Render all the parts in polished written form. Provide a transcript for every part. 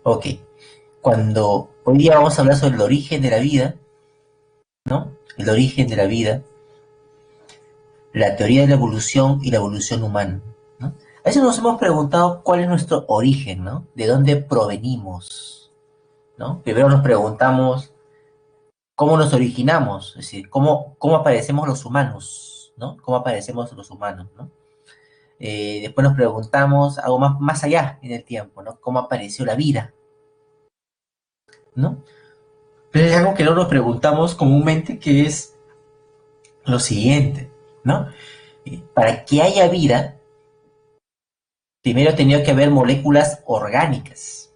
Ok, cuando hoy día vamos a hablar sobre el origen de la vida, ¿no? El origen de la vida, la teoría de la evolución y la evolución humana, ¿no? A veces nos hemos preguntado cuál es nuestro origen, ¿no? ¿De dónde provenimos, ¿no? Primero nos preguntamos cómo nos originamos, es decir, cómo aparecemos los humanos, ¿no? ¿Cómo aparecemos los humanos, ¿no? Después nos preguntamos algo más allá en el tiempo, ¿no? ¿Cómo apareció la vida, ¿no? Pero es algo que no nos preguntamos comúnmente, que es lo siguiente, ¿no? Para que haya vida, primero ha tenido que haber moléculas orgánicas,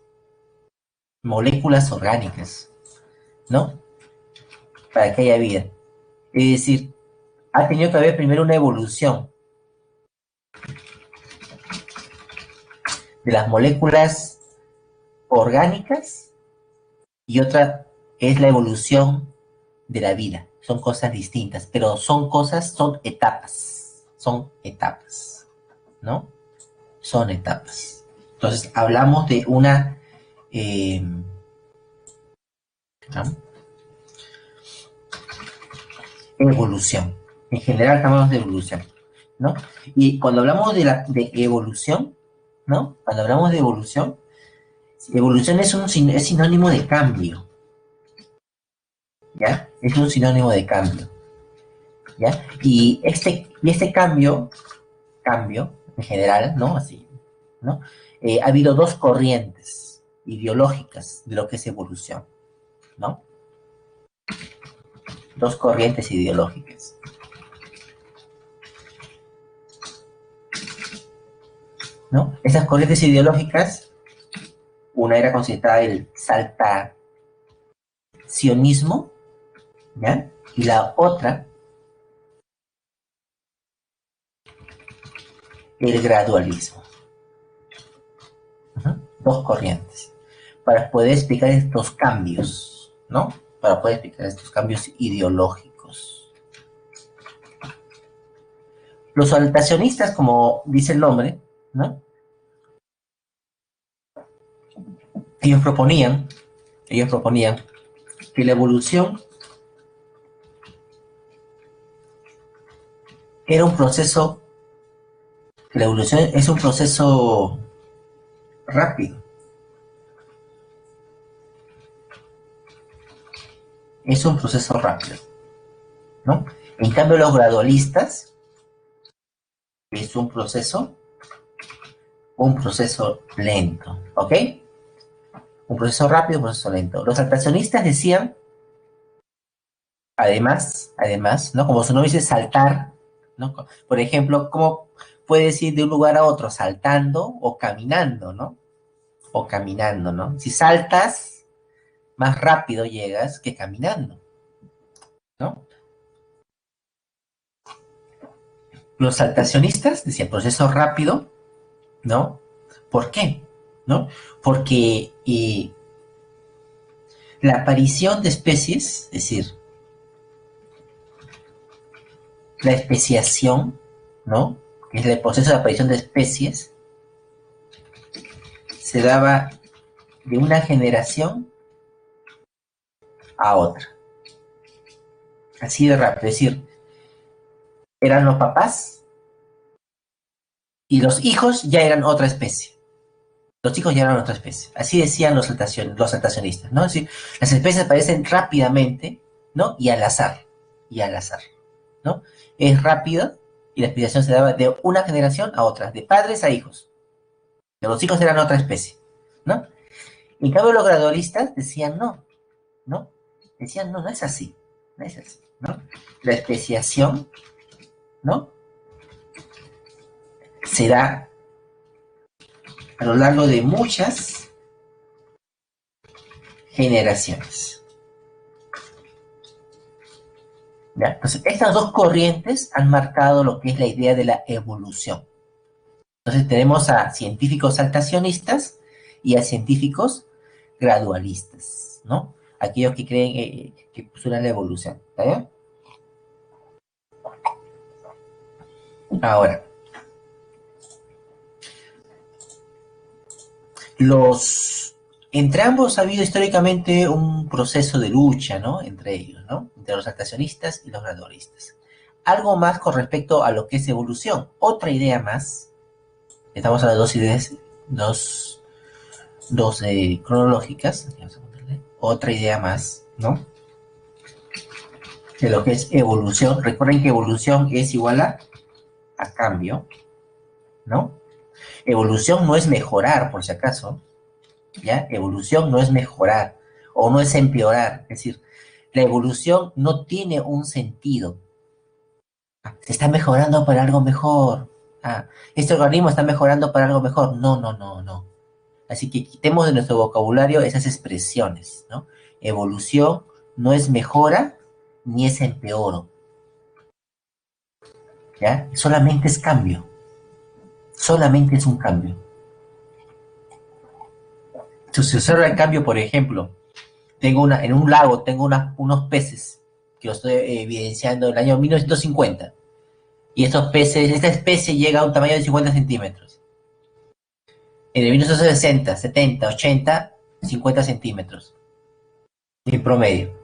¿no? Para que haya vida. Es decir, ha tenido que haber primero una evolución de las moléculas orgánicas y otra es la evolución de la vida. Son cosas distintas, pero son etapas, ¿no? Son etapas. Entonces, hablamos de una ¿no? evolución. En general, hablamos de evolución, ¿no? Y cuando hablamos de evolución, ¿no? Cuando hablamos de evolución, evolución es sinónimo de cambio, ¿ya? Es un sinónimo de cambio, ¿ya? Y este cambio, en general, ¿no? Así, ¿no? Ha habido dos corrientes ideológicas de lo que es evolución, ¿no? Dos corrientes ideológicas, ¿no? Esas corrientes ideológicas, una era considerada el saltacionismo, ¿ya? Y la otra, el gradualismo. Uh-huh. Dos corrientes. Para poder explicar estos cambios, ¿no? Para poder explicar estos cambios ideológicos. Los saltacionistas, como dice el nombre, ¿no? Ellos proponían, ellos proponían que la evolución era un proceso, que la evolución es un proceso rápido, es un proceso rápido, ¿no? En cambio, los gradualistas es un proceso lento, ¿ok? Un proceso rápido, un proceso lento. Los saltacionistas decían, además, ¿no? Como su nombre dice, saltar, ¿no? Por ejemplo, ¿cómo puedes ir de un lugar a otro? Saltando o caminando, ¿no? O caminando, ¿no? Si saltas, más rápido llegas que caminando, ¿no? Los saltacionistas decían proceso rápido, ¿no? ¿Por qué? ¿No? Porque la aparición de especies, es decir, la especiación, ¿no? Que es el proceso de aparición de especies, se daba de una generación a otra. Así de rápido. Es decir, eran los papás y los hijos ya eran otra especie. Los hijos ya eran otra especie. Así decían los saltacionistas, ¿no? Es decir, las especies aparecen rápidamente, ¿no? Y al azar, ¿no? Es rápido y la explicación se daba de una generación a otra, de padres a hijos. De los hijos eran otra especie, ¿no? En cambio, los gradualistas decían no, ¿no? Decían no, no es así, no es así, ¿no? La especiación, ¿no? Se da a lo largo de muchas generaciones. ¿Ya? Entonces, estas dos corrientes han marcado lo que es la idea de la evolución. Entonces, tenemos a científicos saltacionistas y a científicos gradualistas, ¿no? Aquellos que creen que postulan la evolución. ¿Está bien? Ahora, los Entre ambos ha habido históricamente un proceso de lucha, ¿no? Entre ellos, ¿no? Entre los saltacionistas y los gradualistas. Algo más con respecto a lo que es evolución. Otra idea más. Estamos hablando de dos ideas, dos cronológicas. Vamos a ponerle otra idea más, ¿no? De lo que es evolución. Recuerden que evolución es igual a cambio, ¿no? Evolución no es mejorar, por si acaso, ¿ya? Evolución no es mejorar o no es empeorar. Es decir, la evolución no tiene un sentido. Se está mejorando para algo mejor. Este organismo está mejorando para algo mejor. No, no, no, no. Así que quitemos de nuestro vocabulario esas expresiones, ¿no? Evolución no es mejora ni es empeoro, ¿ya? Solamente es cambio. Solamente es un cambio. Si se observa el cambio, por ejemplo, en un lago tengo unos peces que los estoy evidenciando en el año 1950. Y estos peces, esta especie llega a un tamaño de 50 centímetros. En el 1960, 70, 80, 50 centímetros en promedio.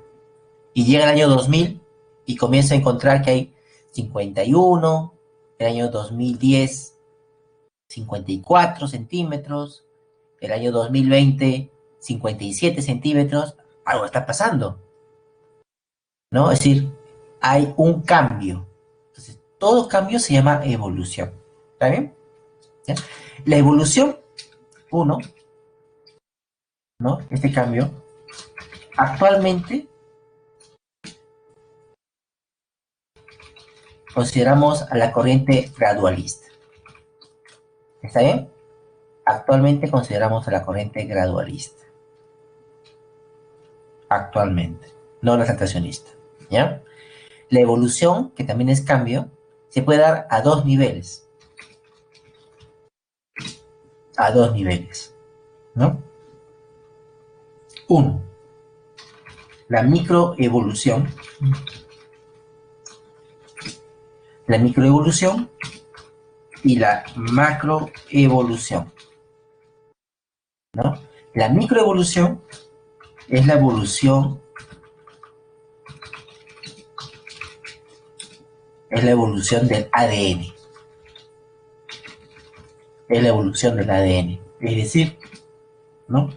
Y llega el año 2000 y comienza a encontrar que hay 51, el año 2010, 54 centímetros, el año 2020, 57 centímetros. Algo está pasando, ¿no? Es decir, hay un cambio. Entonces, todo cambio se llama evolución. ¿Está bien? ¿Ya? La evolución, uno, ¿no? Este cambio, actualmente consideramos a la corriente gradualista. ¿Está bien? Actualmente consideramos a la corriente gradualista. Actualmente, no la saltacionista. ¿Ya? La evolución, que también es cambio, se puede dar a dos niveles. A dos niveles, ¿no? Uno, la microevolución. La microevolución y la macroevolución, ¿no? La microevolución es la evolución, del ADN. Es la evolución del ADN. Es decir, ¿no?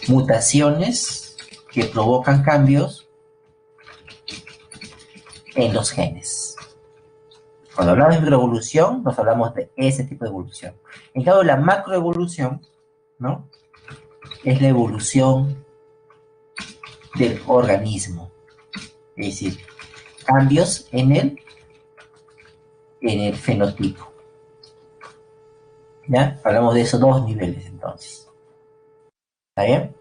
Mutaciones que provocan cambios en los genes. Cuando hablamos de microevolución, nos hablamos de ese tipo de evolución. En cambio, la macroevolución, ¿no? Es la evolución del organismo. Es decir, cambios en el fenotipo. ¿Ya? Hablamos de esos dos niveles, entonces. ¿Está bien?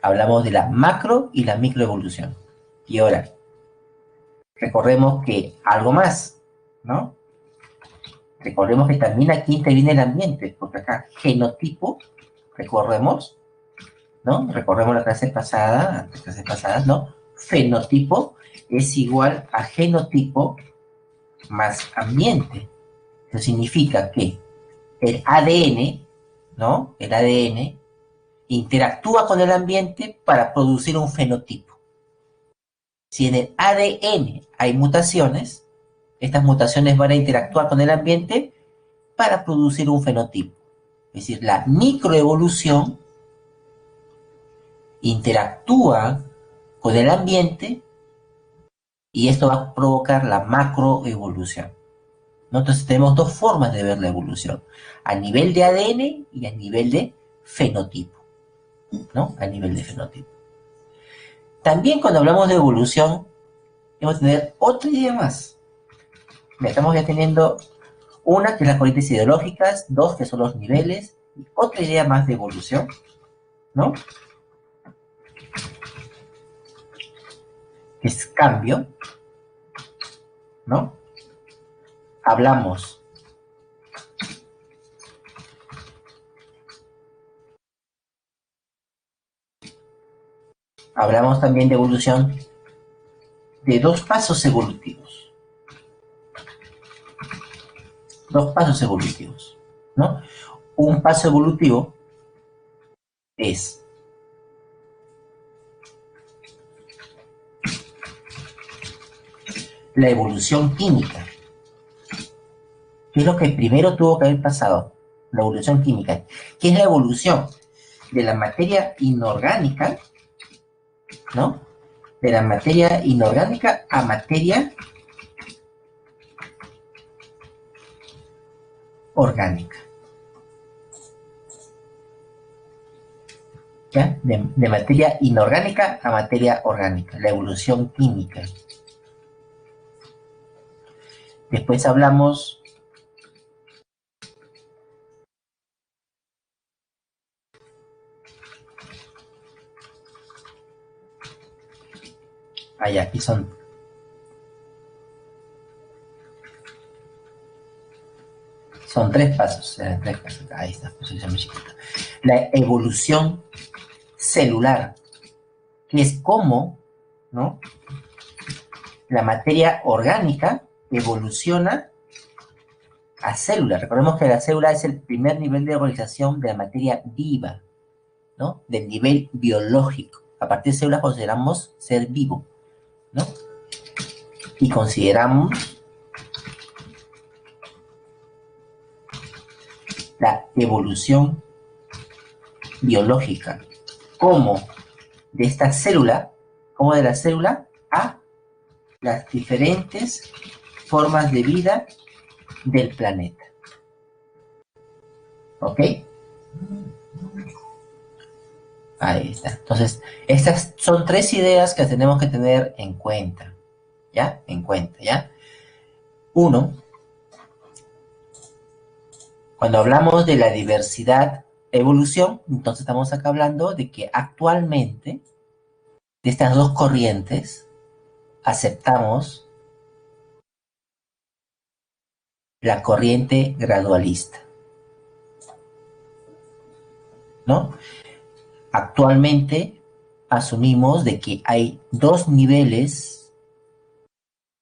Hablamos de la macro y la microevolución. Y ahora, recordemos que algo más, ¿no? Recordemos que también aquí interviene el ambiente, porque acá genotipo, recordemos, ¿no? Recordemos la clase pasada, ¿no? Fenotipo es igual a genotipo más ambiente. Eso significa que el ADN, ¿no? El ADN interactúa con el ambiente para producir un fenotipo. Si en el ADN hay mutaciones, estas mutaciones van a interactuar con el ambiente para producir un fenotipo. Es decir, la microevolución interactúa con el ambiente y esto va a provocar la macroevolución. ¿No? Entonces tenemos dos formas de ver la evolución, a nivel de ADN y a nivel de fenotipo, ¿no? A nivel de fenotipo. También cuando hablamos de evolución, vamos a tener otra idea más. Estamos ya teniendo una que es las corrientes ideológicas, dos que son los niveles, y otra idea más de evolución, ¿no? Que es cambio, ¿no? Hablamos también de evolución de dos pasos evolutivos. Dos pasos evolutivos, ¿no? Un paso evolutivo es la evolución química. ¿Qué es lo que primero tuvo que haber pasado? La evolución química. ¿Qué es la evolución? De la materia inorgánica, ¿no? De la materia inorgánica a materia orgánica. ¿Ya? De materia inorgánica a materia orgánica, la evolución química. Después hablamos aquí son tres pasos, ahí está, posición chiquita. La evolución celular, que es cómo, ¿no?, la materia orgánica evoluciona a célula. Recordemos que la célula es el primer nivel de organización de la materia viva, ¿no? Del nivel biológico. A partir de células consideramos ser vivo, ¿no? Y consideramos la evolución biológica como de esta célula, como de la célula a las diferentes formas de vida del planeta. ¿Ok? Ahí está. Entonces, estas son tres ideas que tenemos que tener en cuenta. ¿Ya? En cuenta, ¿ya? Uno, cuando hablamos de la diversidad evolución, entonces estamos acá hablando de que actualmente de estas dos corrientes aceptamos la corriente gradualista, ¿no? Actualmente asumimos de que hay dos niveles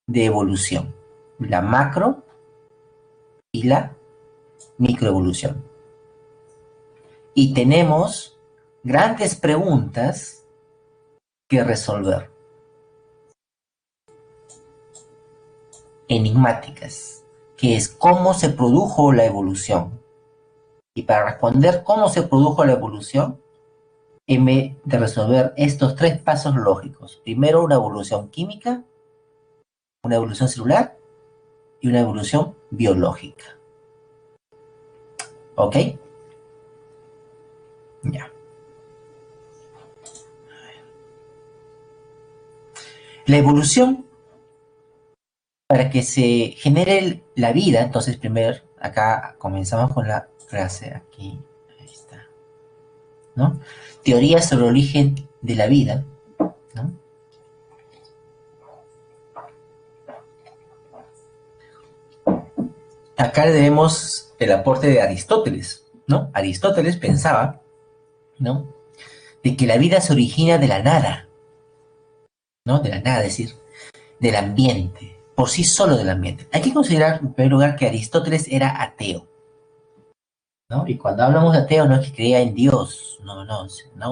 de evolución, la macro y la microevolución. Y tenemos grandes preguntas que resolver, enigmáticas, que es cómo se produjo la evolución. Y para responder cómo se produjo la evolución, en vez de resolver estos tres pasos lógicos, primero una evolución química, una evolución celular y una evolución biológica. ¿Ok? Ya. La evolución, para que se genere la vida, entonces primero, acá comenzamos con la frase, aquí, ahí está, ¿no? Teoría sobre el origen de la vida, ¿no? Acá debemos el aporte de Aristóteles, ¿no? Aristóteles pensaba, ¿no?, de que la vida se origina de la nada, ¿no? De la nada, es decir, del ambiente, por sí solo del ambiente. Hay que considerar, en primer lugar, que Aristóteles era ateo, ¿no? Y cuando hablamos de ateo no es que creía en Dios, no,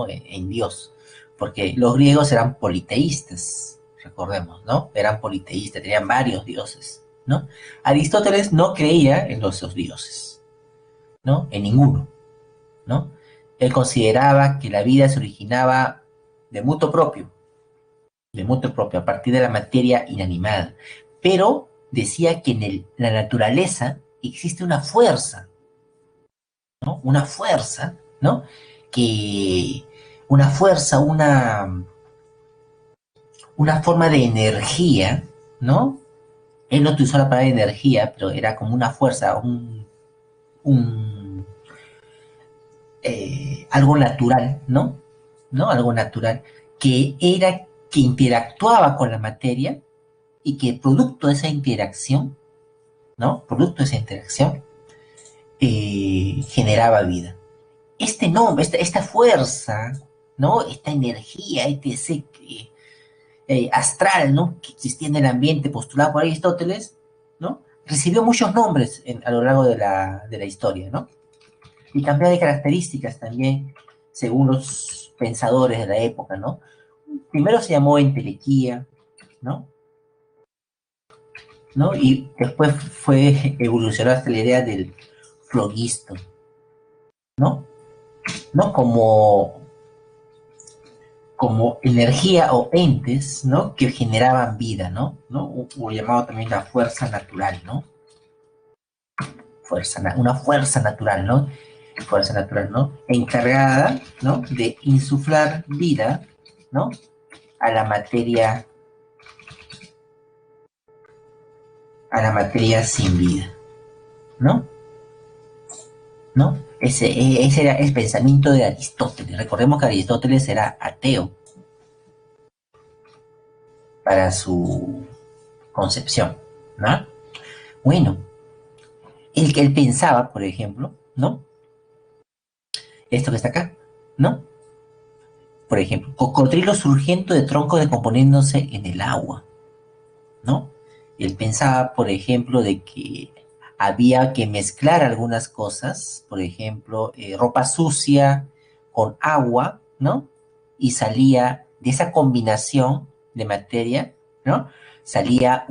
en Dios, porque los griegos eran politeístas, recordemos, ¿no? Eran politeístas, tenían varios dioses, ¿no? Aristóteles no creía en los dioses, ¿no? En ninguno, ¿no? Él consideraba que la vida se originaba de mutuo propio, a partir de la materia inanimada. Pero decía que en la naturaleza existe una fuerza, ¿no? Una fuerza, ¿no? Que una fuerza, una forma de energía, ¿no? Él no utilizó la palabra energía, pero era como una fuerza, algo natural, ¿no? ¿No? Algo natural, que interactuaba con la materia y que producto de esa interacción, ¿no? Producto de esa interacción, generaba vida. Este nombre, esta fuerza, ¿no? Esta energía, ese astral, ¿no?, que existía en el ambiente postulado por Aristóteles, ¿no? Recibió muchos nombres a lo largo de la historia, ¿no? y cambiaba de características también según los pensadores de la época, ¿no? Primero se llamó entelequía, ¿no? ¿No? Y después fue evolucionar hasta la idea del flogisto, ¿no? ¿No? Como energía o entes, ¿no? Que generaban vida, ¿no? O llamado también la fuerza natural, ¿no? Una fuerza natural, ¿no? Fuerza natural, ¿no? Encargada, ¿no? De insuflar vida, ¿no? A la materia sin vida, ¿no? ¿No? Ese era el pensamiento de Aristóteles. Recordemos que Aristóteles era ateo para su concepción, ¿no? Bueno, el que él pensaba, por ejemplo, ¿no? Esto que está acá, ¿no? Por ejemplo, cocodrilo surgiendo de tronco descomponiéndose en el agua, ¿no? Él pensaba, por ejemplo, de que había que mezclar algunas cosas, por ejemplo, ropa sucia con agua, ¿no? Y salía de esa combinación de materia, ¿no? Salía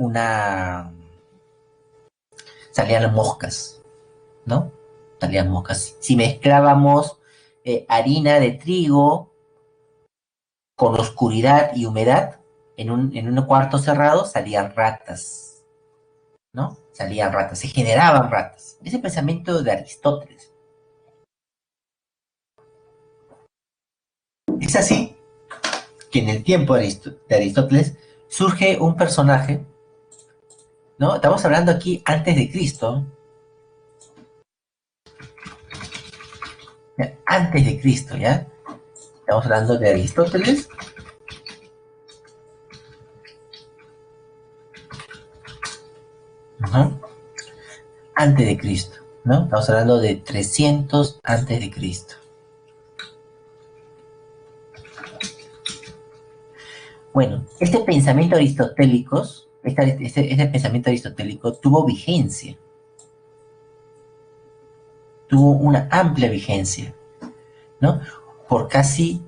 salían moscas, ¿no? Salían moscas. Si mezclábamos harina de trigo con oscuridad y humedad, en un cuarto cerrado salían ratas, ¿no? Salían ratas, se generaban ratas. Ese pensamiento de Aristóteles. Es así que en el tiempo de Aristóteles surge un personaje, ¿no? Estamos hablando aquí antes de Cristo, antes de Cristo, ¿ya? Estamos hablando de Aristóteles, ¿no? Antes de Cristo, ¿no? Estamos hablando de 300 antes de Cristo. Bueno, este pensamiento aristotélico, este pensamiento aristotélico tuvo una amplia vigencia, ¿no? Por casi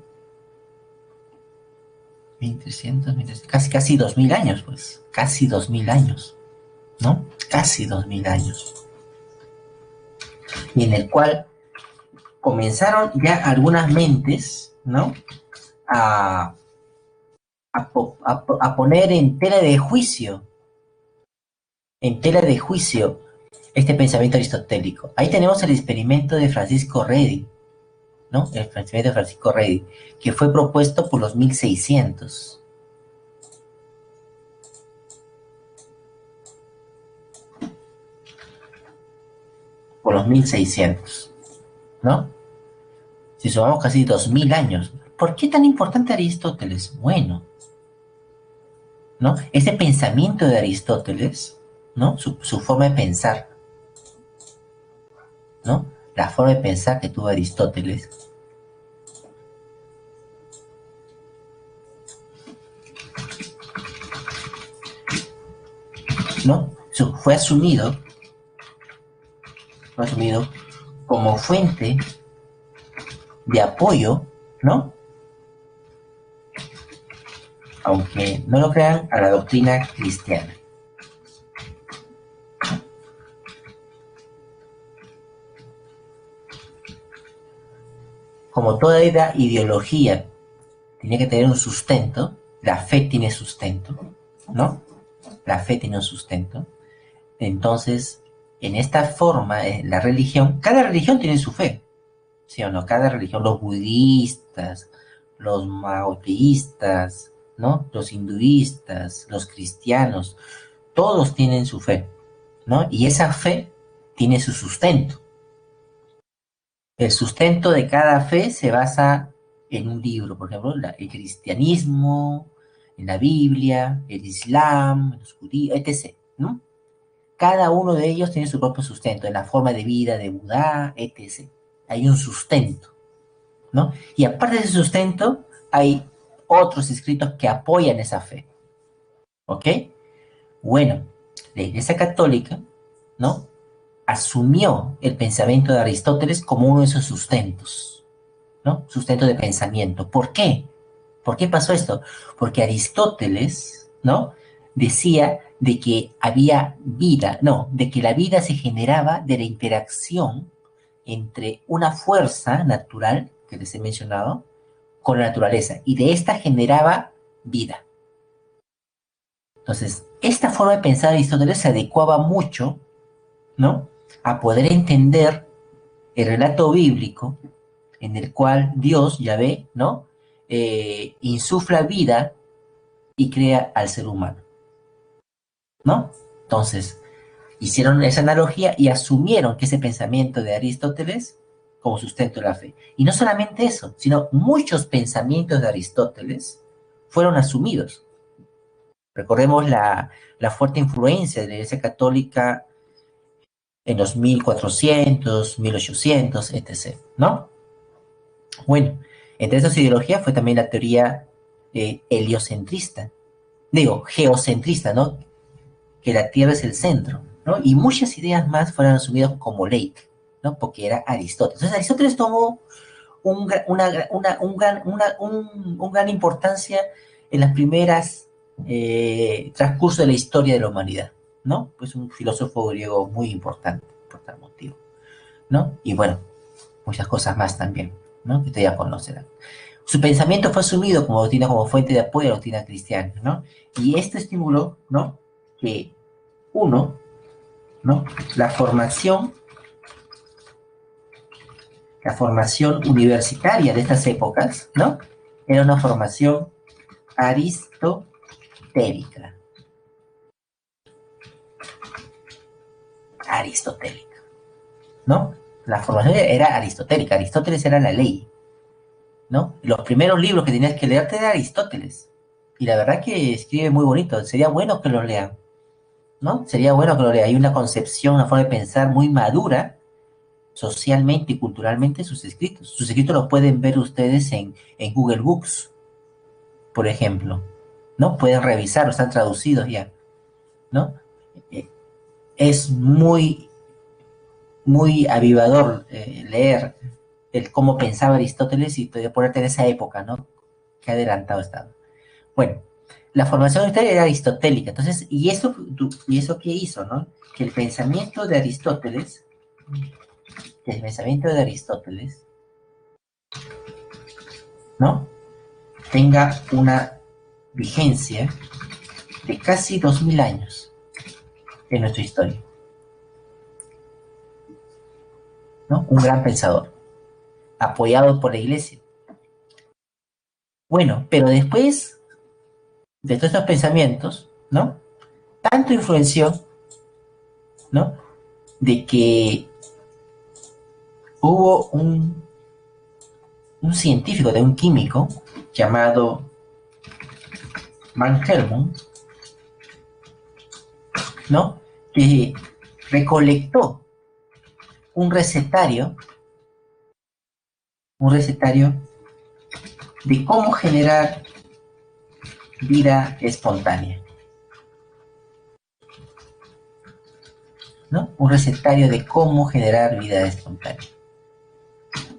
1300, casi 2000 años, pues, casi 2000 años, ¿no? Casi 2000 años. Y en el cual comenzaron ya algunas mentes, ¿no? A, a poner en tela de juicio este pensamiento aristotélico. Ahí tenemos el experimento de Francisco Redi, ¿no? El experimento de Francisco Redi, que fue propuesto por los 1600. Por los 1600, ¿no? Si sumamos casi 2000 años. ¿Por qué tan importante Aristóteles? Bueno, ¿no? Ese pensamiento de Aristóteles, ¿no? Su forma de pensar, ¿no? La forma de pensar que tuvo Aristóteles, ¿no? Fue asumido como fuente de apoyo, ¿no? Aunque no lo crean, a la doctrina cristiana. Como toda ideología tiene que tener un sustento, la fe tiene sustento, ¿no? La fe tiene un sustento. Entonces, en esta forma, la religión, cada religión tiene su fe, ¿sí o no? Cada religión, los budistas, los maoteístas, ¿no? Los hinduistas, los cristianos, todos tienen su fe, ¿no? Y esa fe tiene su sustento. El sustento de cada fe se basa en un libro, por ejemplo, el cristianismo, en la Biblia, el Islam, los judíos, etc., ¿no? Cada uno de ellos tiene su propio sustento, en la forma de vida de Buda, etc. Hay un sustento, ¿no? Y aparte de ese sustento, hay otros escritos que apoyan esa fe, ¿ok? Bueno, la Iglesia Católica, ¿no? asumió el pensamiento de Aristóteles como uno de sus sustentos, ¿no? Sustento de pensamiento. ¿Por qué? ¿Por qué pasó esto? Porque Aristóteles, ¿no? Decía de que había vida, no, de que la vida se generaba de la interacción entre una fuerza natural, que les he mencionado, con la naturaleza, y de esta generaba vida. Entonces, esta forma de pensar de Aristóteles se adecuaba mucho, ¿no? A poder entender el relato bíblico en el cual Dios, Yahvé, ¿no? Insufla vida y crea al ser humano, ¿no? Entonces, hicieron esa analogía y asumieron que ese pensamiento de Aristóteles como sustento de la fe. Y no solamente eso, sino muchos pensamientos de Aristóteles fueron asumidos. Recordemos la fuerte influencia de la Iglesia Católica en los 1400, 1800, etc., ¿no? Bueno, entre esas ideologías fue también la teoría heliocentrista, digo, geocentrista, ¿no? Que la Tierra es el centro, ¿no? Y muchas ideas más fueron asumidas como ley, ¿no? Porque era Aristóteles. Entonces Aristóteles tomó un gran importancia en las primeras transcurso de la historia de la humanidad, ¿no? Pues un filósofo griego muy importante por tal motivo, ¿no? Y bueno, muchas cosas más también, ¿no? Que ustedes ya conocerán. Su pensamiento fue asumido como doctrina, como fuente de apoyo a la doctrina cristiana, ¿no? Y esto estimuló, ¿no? Que uno, ¿no? La formación universitaria de estas épocas, ¿no? Era una formación aristotélica. Aristotélica, ¿no? La formación era aristotélica. Aristóteles era la ley, ¿no? Los primeros libros que tenías que leerte era Aristóteles. Y la verdad que escribe muy bonito. Sería bueno que lo lean, ¿no? Sería bueno que lo lean. Hay una concepción, una forma de pensar muy madura socialmente y culturalmente sus escritos. Sus escritos los pueden ver ustedes en Google Books, por ejemplo, ¿no? Pueden revisarlos, están traducidos ya, ¿no? Es muy avivador leer el cómo pensaba Aristóteles y ponerte en esa época, ¿no? Qué adelantado estaba. Bueno, la formación histórica era aristotélica, entonces, ¿y eso qué hizo, no? Que el pensamiento de Aristóteles, ¿no? Tenga una vigencia de casi 2000 años en nuestra historia, ¿no? Un gran pensador, apoyado por la iglesia. Bueno, pero después de todos estos pensamientos, ¿no? Tanto influenció, ¿no? De que hubo un científico, de un químico, llamado Van Helmont, ¿no? Que recolectó un recetario de cómo generar vida espontánea, ¿no? Un recetario de cómo generar vida espontánea.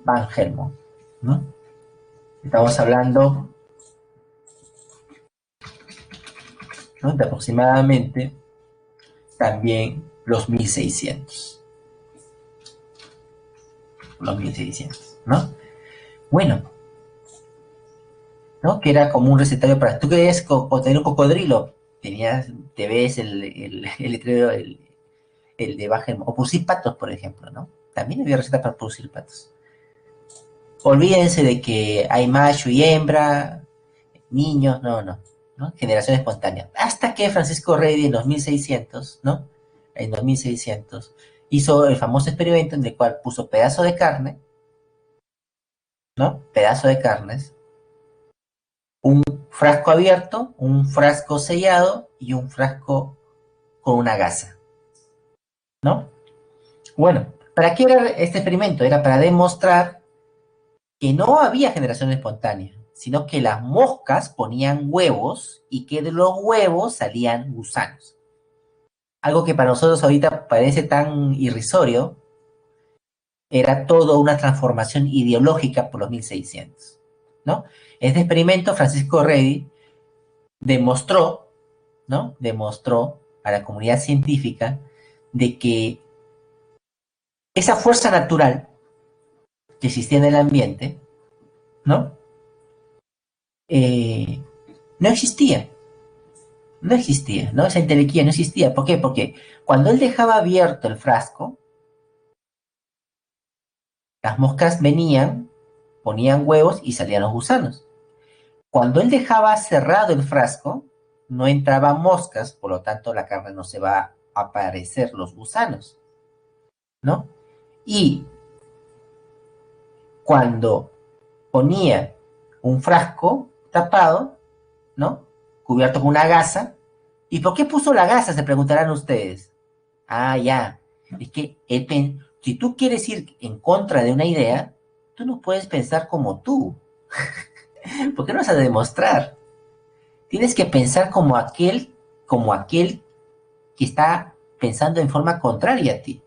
Van Helmont, ¿no? Estamos hablando, ¿no? De aproximadamente también los 1600. Los 1600, ¿no? Bueno, ¿no? Que era como un recetario para... ¿Tú querías tener un cocodrilo? Te ves el letrero, el de baja... O producir patos, por ejemplo, ¿no? También había recetas para producir patos. Olvídense de que hay macho y hembra, niños, no, generación espontánea. Hasta que Francisco Redi en los 1600, ¿no? En los 1600 hizo el famoso experimento en el cual puso pedazo de carne, ¿no? Pedazo de carnes, un frasco abierto, un frasco sellado y un frasco con una gasa, ¿no? Bueno, ¿para qué era este experimento? Era para demostrar que no había generación espontánea, sino que las moscas ponían huevos y que de los huevos salían gusanos. Algo que para nosotros ahorita parece tan irrisorio, era toda una transformación ideológica por los 1600, ¿no? Este experimento, Francisco Redi demostró, ¿no? Demostró a la comunidad científica de que esa fuerza natural que existía en el ambiente, ¿no? Eh, no existía, no existía, ¿no? Esa entelequia no existía. ¿Por qué? Porque cuando él dejaba abierto el frasco, las moscas venían, ponían huevos y salían los gusanos. Cuando él dejaba cerrado el frasco, no entraban moscas, por lo tanto la carne no se va a aparecer los gusanos, ¿no? Y cuando ponía un frasco tapado, ¿no? Cubierto con una gasa. ¿Y por qué puso la gasa? Se preguntarán ustedes. Ah, ya. Es que si tú quieres ir en contra de una idea, tú no puedes pensar como tú. ¿Por qué no vas a demostrar? Tienes que pensar como aquel que está pensando en forma contraria a ti,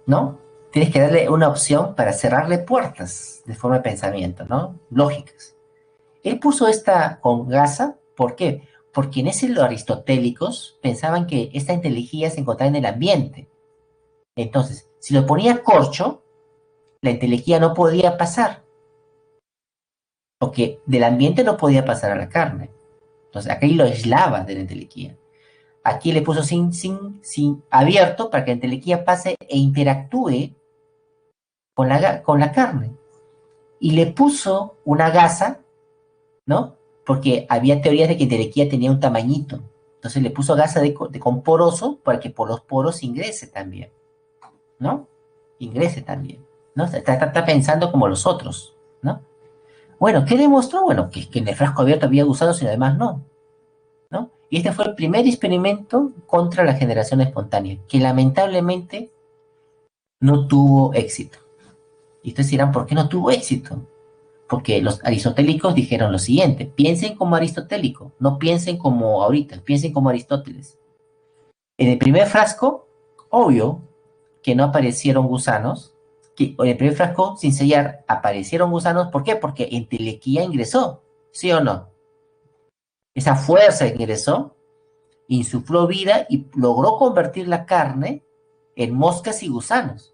¿no? Tienes que darle una opción para cerrarle puertas de forma de pensamiento, ¿no? Lógicas. Él puso esta con gasa, ¿por qué? Porque en ese los aristotélicos pensaban que esta entelequia se encontraba en el ambiente. Entonces, si lo ponía corcho, la entelequia no podía pasar, porque del ambiente no podía pasar a la carne. Entonces, aquí lo aislaba de la entelequia. Aquí le puso sin abierto para que la entelequia pase e interactúe con la carne. Y le puso una gasa, ¿no? Porque había teorías de que entelequia tenía un tamañito. Entonces le puso gasa con poroso para que por los poros ingrese también, ¿no? Ingrese también, ¿no? Está pensando como los otros, ¿no? Bueno, ¿qué demostró? Bueno, que en el frasco abierto había gusanos y además no, ¿no? Y este fue el primer experimento contra la generación espontánea, que lamentablemente no tuvo éxito. Y ustedes dirán, ¿por qué no tuvo éxito? Porque los aristotélicos dijeron lo siguiente: piensen como aristotélico, no piensen como ahorita, piensen como Aristóteles. En el primer frasco, obvio que no aparecieron gusanos, que en el primer frasco, sin sellar, aparecieron gusanos. ¿Por qué? Porque entelequia ingresó, ¿sí o no? Esa fuerza ingresó, insufló vida y logró convertir la carne en moscas y gusanos.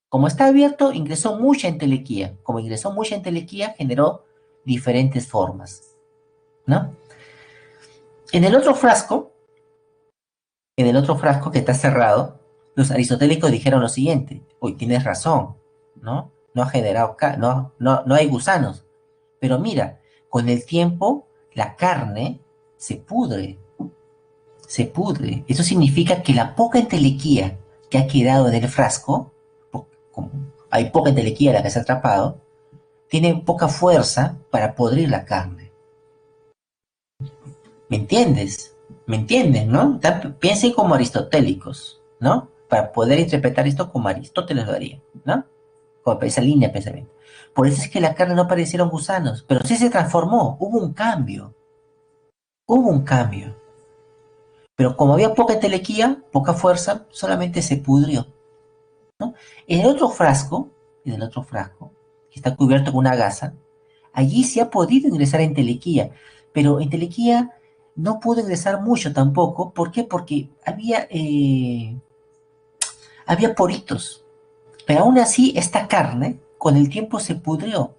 Como está abierto, ingresó mucha entelequia. Como ingresó mucha entelequia, generó diferentes formas, ¿no? En el otro frasco, en el otro frasco que está cerrado, los aristotélicos dijeron lo siguiente: hoy tienes razón, ¿no? No ha generado, no hay gusanos. Pero mira, con el tiempo la carne se pudre, se pudre. Eso significa que la poca entelequia que ha quedado en el frasco, como hay poca entelequia la que se ha atrapado, tiene poca fuerza para podrir la carne. ¿Me entiendes? ¿Me entienden, no? Piensen como aristotélicos, ¿no? Para poder interpretar esto como Aristóteles lo haría, ¿no? Como esa línea de pensamiento. Por eso es que la carne no parecieron gusanos, pero sí se transformó, hubo un cambio, hubo un cambio. Pero como había poca entelequia, poca fuerza, solamente se pudrió, ¿no? En el otro frasco, que está cubierto con una gasa, allí sí ha podido ingresar entelequia, pero entelequia no pudo ingresar mucho tampoco. ¿Por qué? Porque había poritos, pero aún así esta carne con el tiempo se pudrió,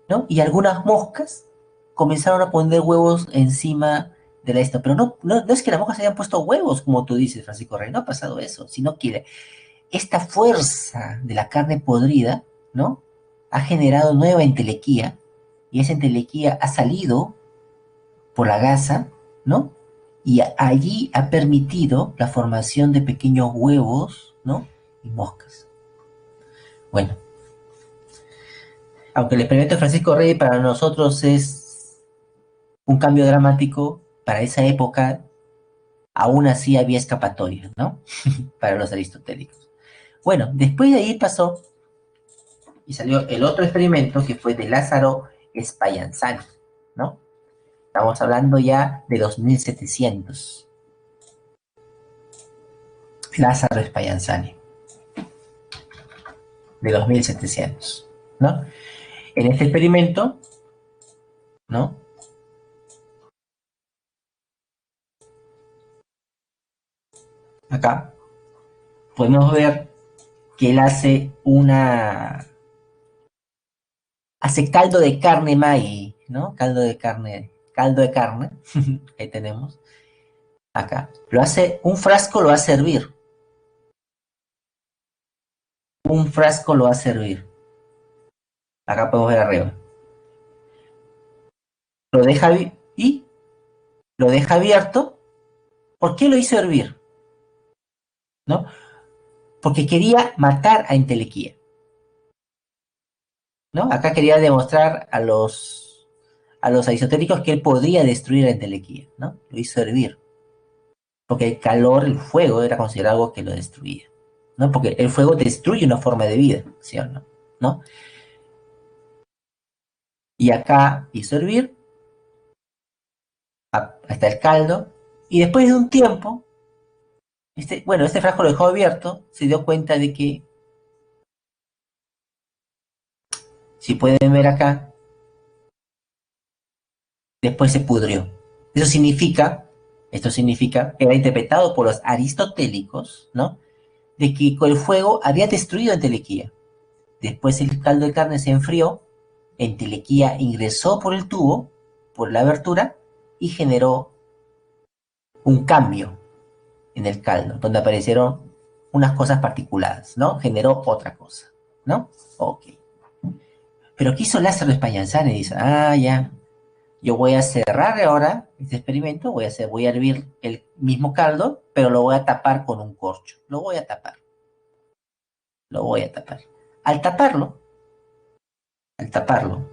¿no? Y algunas moscas comenzaron a poner huevos encima de esto, pero no es que las moscas hayan puesto huevos, como tú dices, Francisco Rey, no ha pasado eso, sino que esta fuerza de la carne podrida, ¿no? Ha generado nueva entelequia, y esa entelequia ha salido por la gasa, ¿no? Y allí ha permitido la formación de pequeños huevos, ¿no? Y moscas. Bueno, aunque el experimento de Francisco Rey para nosotros es un cambio dramático, para esa época aún así había escapatoria, ¿no? Para los aristotélicos. Bueno, después de ahí pasó y salió el otro experimento que fue de Lázaro Spallanzani, ¿no? Estamos hablando ya de 2700. Lázaro Spallanzani, de 2700, ¿no? En este experimento, ¿no? Acá podemos ver que él hace caldo de carne maíz, ¿no? Caldo de carne, ahí tenemos, acá. Un frasco lo hace hervir, un frasco lo hace hervir. Acá podemos ver arriba. Lo deja y lo deja abierto. ¿Por qué lo hizo hervir? ¿No? Porque quería matar a Entelequía, ¿no? Acá quería demostrar a los aristotélicos que él podría destruir a Entelequía, ¿no? Lo hizo hervir. Porque el calor, el fuego, era considerado algo que lo destruía, ¿no? Porque el fuego destruye una forma de vida, ¿sí o no? ¿No? Y acá hizo hervir hasta el caldo, y después de un tiempo, este frasco lo dejó abierto, se dio cuenta de que, si pueden ver acá, después se pudrió. Esto significa, era interpretado por los aristotélicos, ¿no? De que con el fuego había destruido Entelequía. Después el caldo de carne se enfrió, Entelequía ingresó por el tubo, por la abertura, y generó un cambio en el caldo, donde aparecieron unas cosas particulares, ¿no? Generó otra cosa, ¿no? Ok. Pero ¿qué hizo Lázaro Spallanzani? Dice, ya, yo voy a cerrar ahora este experimento, voy a hervir el mismo caldo, pero lo voy a tapar con un corcho. Lo voy a tapar. Al taparlo, al taparlo,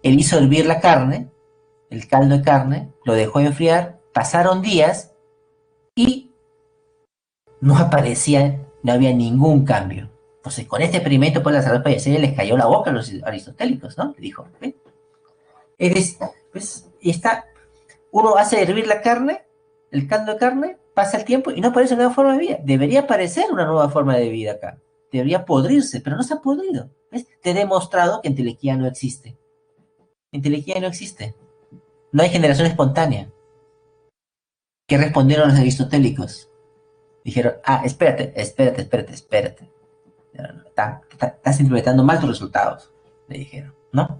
él hizo hervir la carne, el caldo de carne, lo dejó enfriar, pasaron días y no había ningún cambio. Entonces, con este experimento, pues la salud Spallanzani les cayó la boca a los aristotélicos, ¿no? Le dijo, ¿eh? Pues, uno hace hervir la carne, el caldo de carne, pasa el tiempo y no aparece una nueva forma de vida. Debería aparecer una nueva forma de vida acá. Debería podrirse, pero no se ha podrido. ¿Ves? Te he demostrado que entelequía no existe. Entelequía no existe. No hay generación espontánea. ¿Qué respondieron los aristotélicos? Dijeron, espérate. No, estás implementando mal tus resultados, le dijeron, ¿no?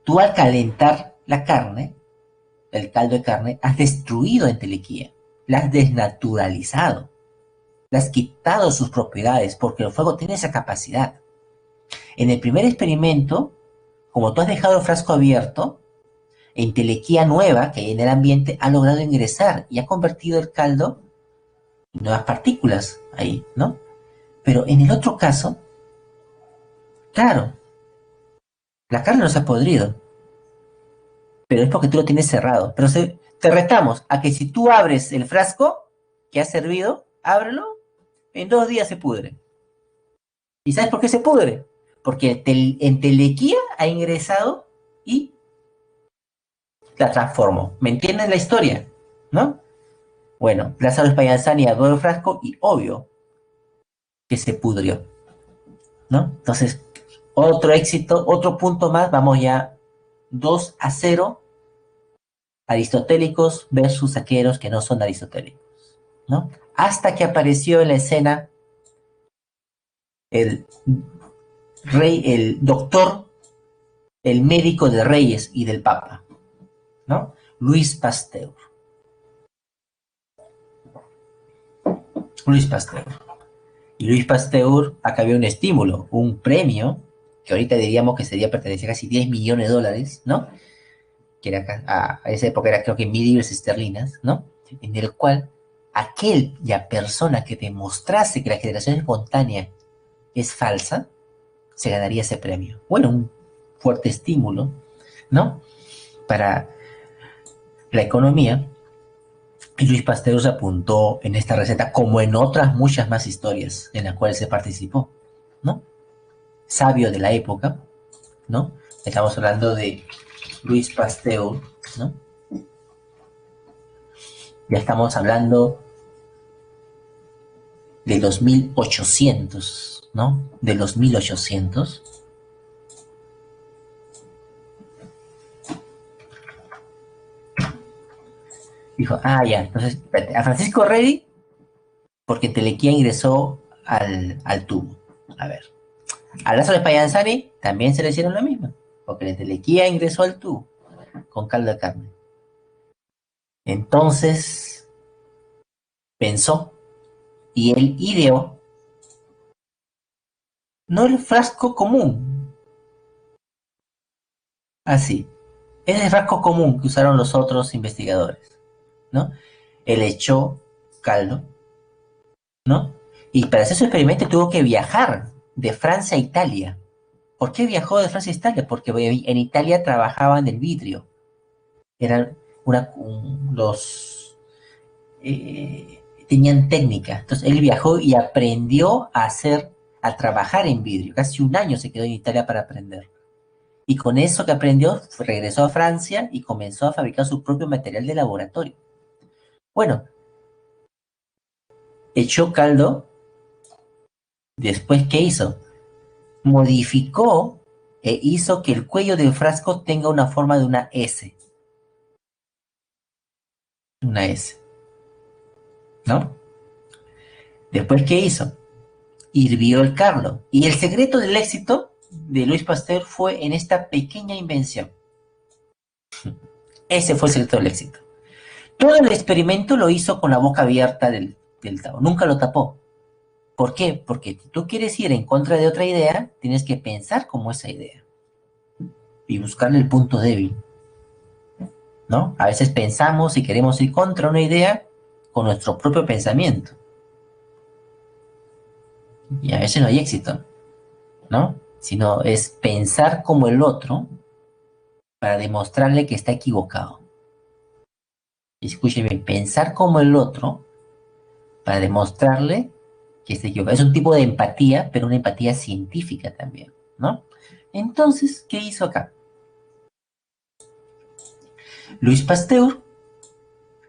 Tú al calentar la carne, el caldo de carne, has destruido entelequía, la has desnaturalizado, le has quitado sus propiedades, porque el fuego tiene esa capacidad. En el primer experimento, como tú has dejado el frasco abierto, entelequía nueva que hay en el ambiente ha logrado ingresar y ha convertido el caldo en nuevas partículas ahí, ¿no? Pero en el otro caso, claro, la carne no se ha podrido, pero es porque tú lo tienes cerrado. Pero te retamos a que si tú abres el frasco que has servido, ábrelo, en 2 días se pudre. ¿Y sabes por qué se pudre? Porque entelequía ha ingresado y la transformó. ¿Me entiendes la historia? ¿No? Bueno, Lázaro Spallanzani abrió el frasco y obvio que se pudrió, ¿no? Entonces, otro éxito, otro punto más, vamos ya 2-0, aristotélicos versus aquellos que no son aristotélicos, ¿no? Hasta que apareció en la escena el rey, el doctor, el médico de reyes y del papa, ¿no? Luis Pasteur. Luis Pasteur. Y Luis Pasteur, acá había un estímulo, un premio, que ahorita diríamos que sería pertenecía a casi 10 millones de dólares, ¿no? Que era, a esa época era creo que 1.000 libras esterlinas, ¿no? En el cual aquella persona que demostrase que la generación espontánea es falsa, se ganaría ese premio. Bueno, un fuerte estímulo, ¿no? Para la economía. Y Luis Pasteur se apuntó en esta receta, como en otras muchas más historias en las cuales se participó, ¿no? Sabio de la época, ¿no? Estamos hablando de Luis Pasteur, ¿no? Ya estamos hablando de los 1800, ¿no? De los 1800. Dijo, ah, ya, entonces, espérate, a Francisco Rey, porque Telequia ingresó al tubo. A ver, a Lázaro Espayanzani también se le hicieron la misma, porque la Telequia ingresó al tubo con caldo de carne. Entonces, pensó, y él ideó, no el frasco común, así, es el frasco común que usaron los otros investigadores, ¿no? Él echó caldo, ¿no? Y para hacer su experimento tuvo que viajar de Francia a Italia. ¿Por qué viajó de Francia a Italia? Porque en Italia trabajaban el vidrio. Eran los tenían técnica. Entonces él viajó y aprendió a trabajar en vidrio. Casi un año se quedó en Italia para aprender. Y con eso que aprendió, regresó a Francia y comenzó a fabricar su propio material de laboratorio. Bueno, echó caldo. Después, ¿qué hizo? Modificó e hizo que el cuello del frasco tenga una forma de una S. Una S, ¿no? Después, ¿qué hizo? Hirvió el caldo. Y el secreto del éxito de Louis Pasteur fue en esta pequeña invención. Ese fue el secreto del éxito. Todo el experimento lo hizo con la boca abierta del tabo. Nunca lo tapó. ¿Por qué? Porque si tú quieres ir en contra de otra idea, tienes que pensar como esa idea y buscarle el punto débil, ¿no? A veces pensamos y queremos ir contra una idea con nuestro propio pensamiento. Y a veces no hay éxito, ¿no? Sino es pensar como el otro para demostrarle que está equivocado. Escúcheme, pensar como el otro para demostrarle que está equivocado. Es un tipo de empatía, pero una empatía científica también, ¿no? Entonces, ¿qué hizo acá? Louis Pasteur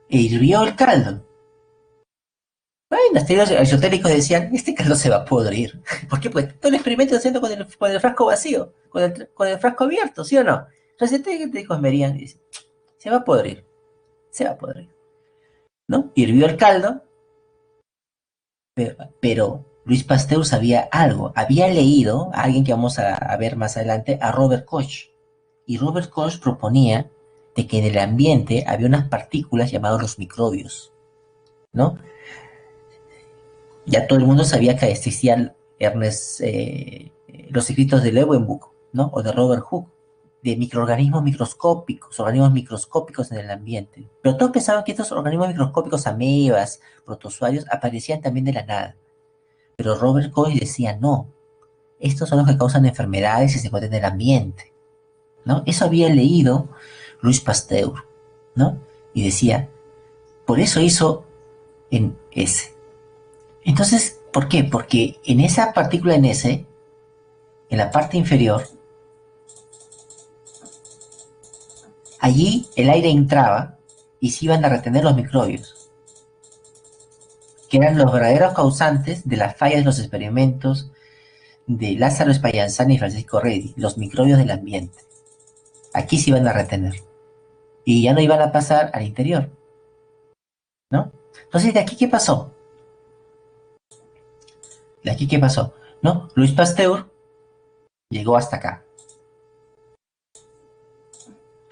hirvió el caldo. Bueno, los teóricos aristotélicos decían, este caldo se va a podrir. ¿Por qué? Pues todo el experimento haciendo con el frasco vacío, con el frasco abierto, ¿sí o no? Los aristotélicos verían y dicen, se va a podrir, se va a podrir, ¿no? Hirvió el caldo, pero Louis Pasteur sabía algo. Había leído a alguien que vamos a ver más adelante, a Robert Koch. Y Robert Koch proponía de que en el ambiente había unas partículas llamadas los microbios, ¿no? Ya todo el mundo sabía que existían los escritos de Leeuwenhoek, ¿no? O de Robert Hooke, de microorganismos microscópicos, organismos microscópicos en el ambiente. Pero todos pensaban que estos organismos microscópicos, amebas, protozoarios, aparecían también de la nada. Pero Robert Koch decía, no, estos son los que causan enfermedades y se encuentran en el ambiente, ¿no? Eso había leído Louis Pasteur, ¿no? Y decía, por eso hizo en S. Entonces, ¿por qué? Porque en esa partícula en S, en la parte inferior, allí el aire entraba y se iban a retener los microbios, que eran los verdaderos causantes de las fallas de los experimentos de Lázaro Spallanzani y Francisco Redi, los microbios del ambiente. Aquí se iban a retener y ya no iban a pasar al interior, ¿no? Entonces, ¿de aquí qué pasó? ¿De aquí qué pasó? ¿No? Louis Pasteur llegó hasta acá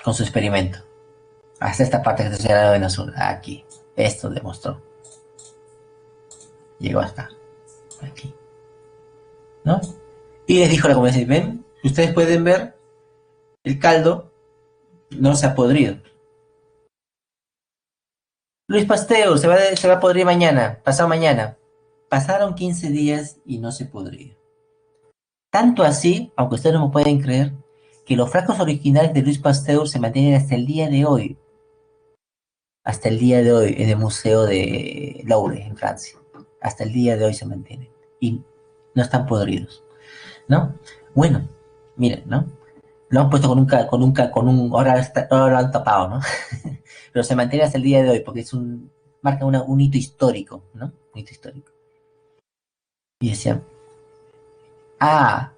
con su experimento. Hasta esta parte que te estoy hablando en azul. Aquí. Esto demostró. Llegó hasta aquí. ¿No? Y les dijo a la comunidad, ven, ustedes pueden ver, el caldo no se ha podrido. Louis Pasteur se va a podrir mañana, pasado mañana. Pasaron 15 días y no se podría. Tanto así, aunque ustedes no me pueden creer, que los frascos originales de Louis Pasteur se mantienen hasta el día de hoy. Hasta el día de hoy en el Museo de Louvre, en Francia. Hasta el día de hoy se mantienen. Y no están podridos, ¿no? Bueno, miren, ¿no? Lo han puesto ahora lo han tapado, ¿no? Pero se mantiene hasta el día de hoy porque marca un hito histórico, ¿no? Un hito histórico. Y decían,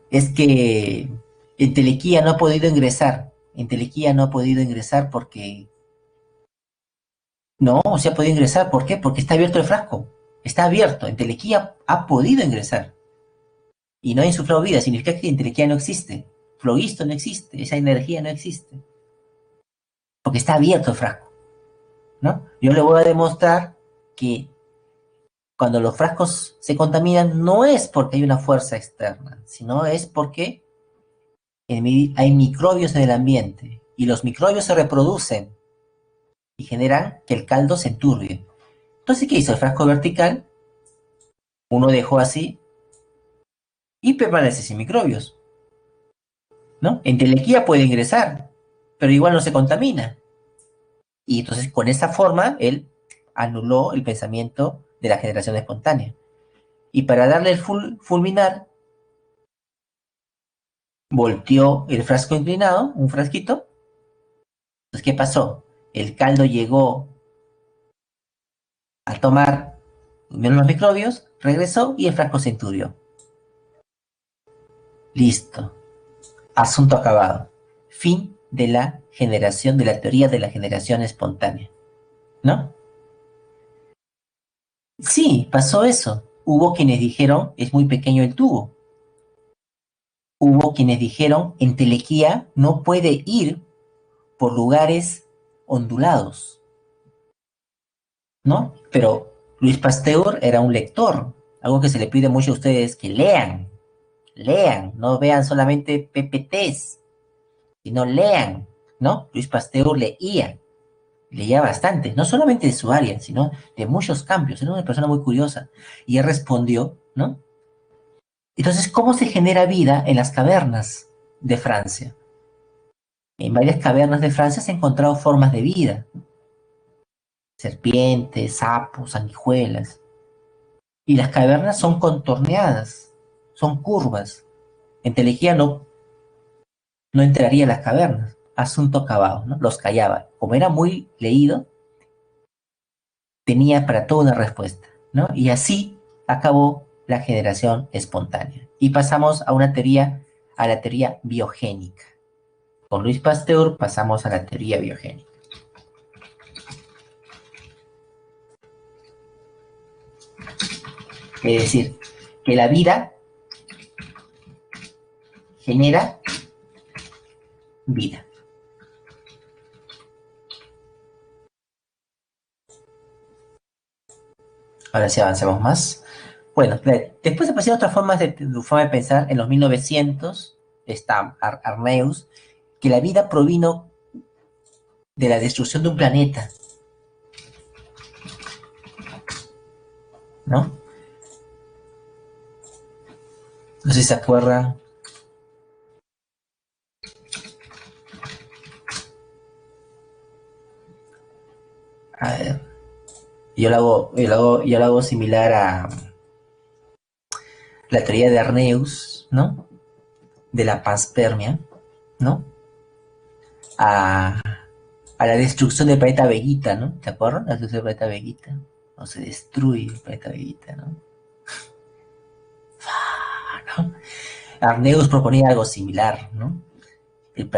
es que Entelequia no ha podido ingresar. Entelequia no ha podido ingresar porque... No, se ha podido ingresar. ¿Por qué? Porque está abierto el frasco. Está abierto. Entelequia ha podido ingresar. Y no ha insuflado vida. Significa que Entelequia no existe. Flogisto no existe. Esa energía no existe. Porque está abierto el frasco, ¿no? Yo le voy a demostrar que cuando los frascos se contaminan no es porque hay una fuerza externa, sino es porque hay microbios en el ambiente y los microbios se reproducen y generan que el caldo se enturbie. Entonces, ¿qué hizo? El frasco vertical, uno dejó así y permanece sin microbios, ¿no? Entelequia puede ingresar, pero igual no se contamina. Y entonces, con esa forma, él anuló el pensamiento de la generación espontánea. Y para darle el fulminar, volteó el frasco inclinado, un frasquito. Entonces, ¿qué pasó? El caldo llegó a tomar menos microbios, regresó y el frasco se enturbió. Listo. Asunto acabado. Fin de la generación, de la teoría de la generación espontánea. ¿No? Sí, pasó eso. Hubo quienes dijeron, es muy pequeño el tubo. Hubo quienes dijeron, entelequia no puede ir por lugares ondulados, ¿no? Pero Luis Pasteur era un lector. Algo que se le pide mucho a ustedes, que lean, no vean solamente PPTs, sino lean, ¿no? Luis Pasteur leía bastante, no solamente de su área, sino de muchos cambios. Era una persona muy curiosa. Y él respondió, ¿no? Entonces, ¿cómo se genera vida en las cavernas de Francia? En varias cavernas de Francia se han encontrado formas de vida, serpientes, sapos, sanguijuelas. Y las cavernas son contorneadas, son curvas. Entelequia no entraría a las cavernas. Asunto acabado, ¿no? Los callaba. Como era muy leído, tenía para todo una respuesta, ¿no? Y así acabó la generación espontánea. Y pasamos a la teoría biogénica. Con Luis Pasteur pasamos a la teoría biogénica. Es decir, que la vida genera vida. Ahora sí avanzamos más. Bueno, después aparecieron otras formas de forma de pensar. En los 1900 está Arrhenius, que la vida provino de la destrucción de un planeta, ¿no? No sé si se acuerdan. A ver, yo lo hago similar a la teoría de Arrhenius, ¿no? De la panspermia, ¿no? A, a la destrucción del planeta Vegeta, ¿no? ¿Te acuerdas? La destrucción del planeta Vegeta. No se destruye el planeta Vegeta, ¿no? ¿No? Arrhenius proponía algo similar, ¿no?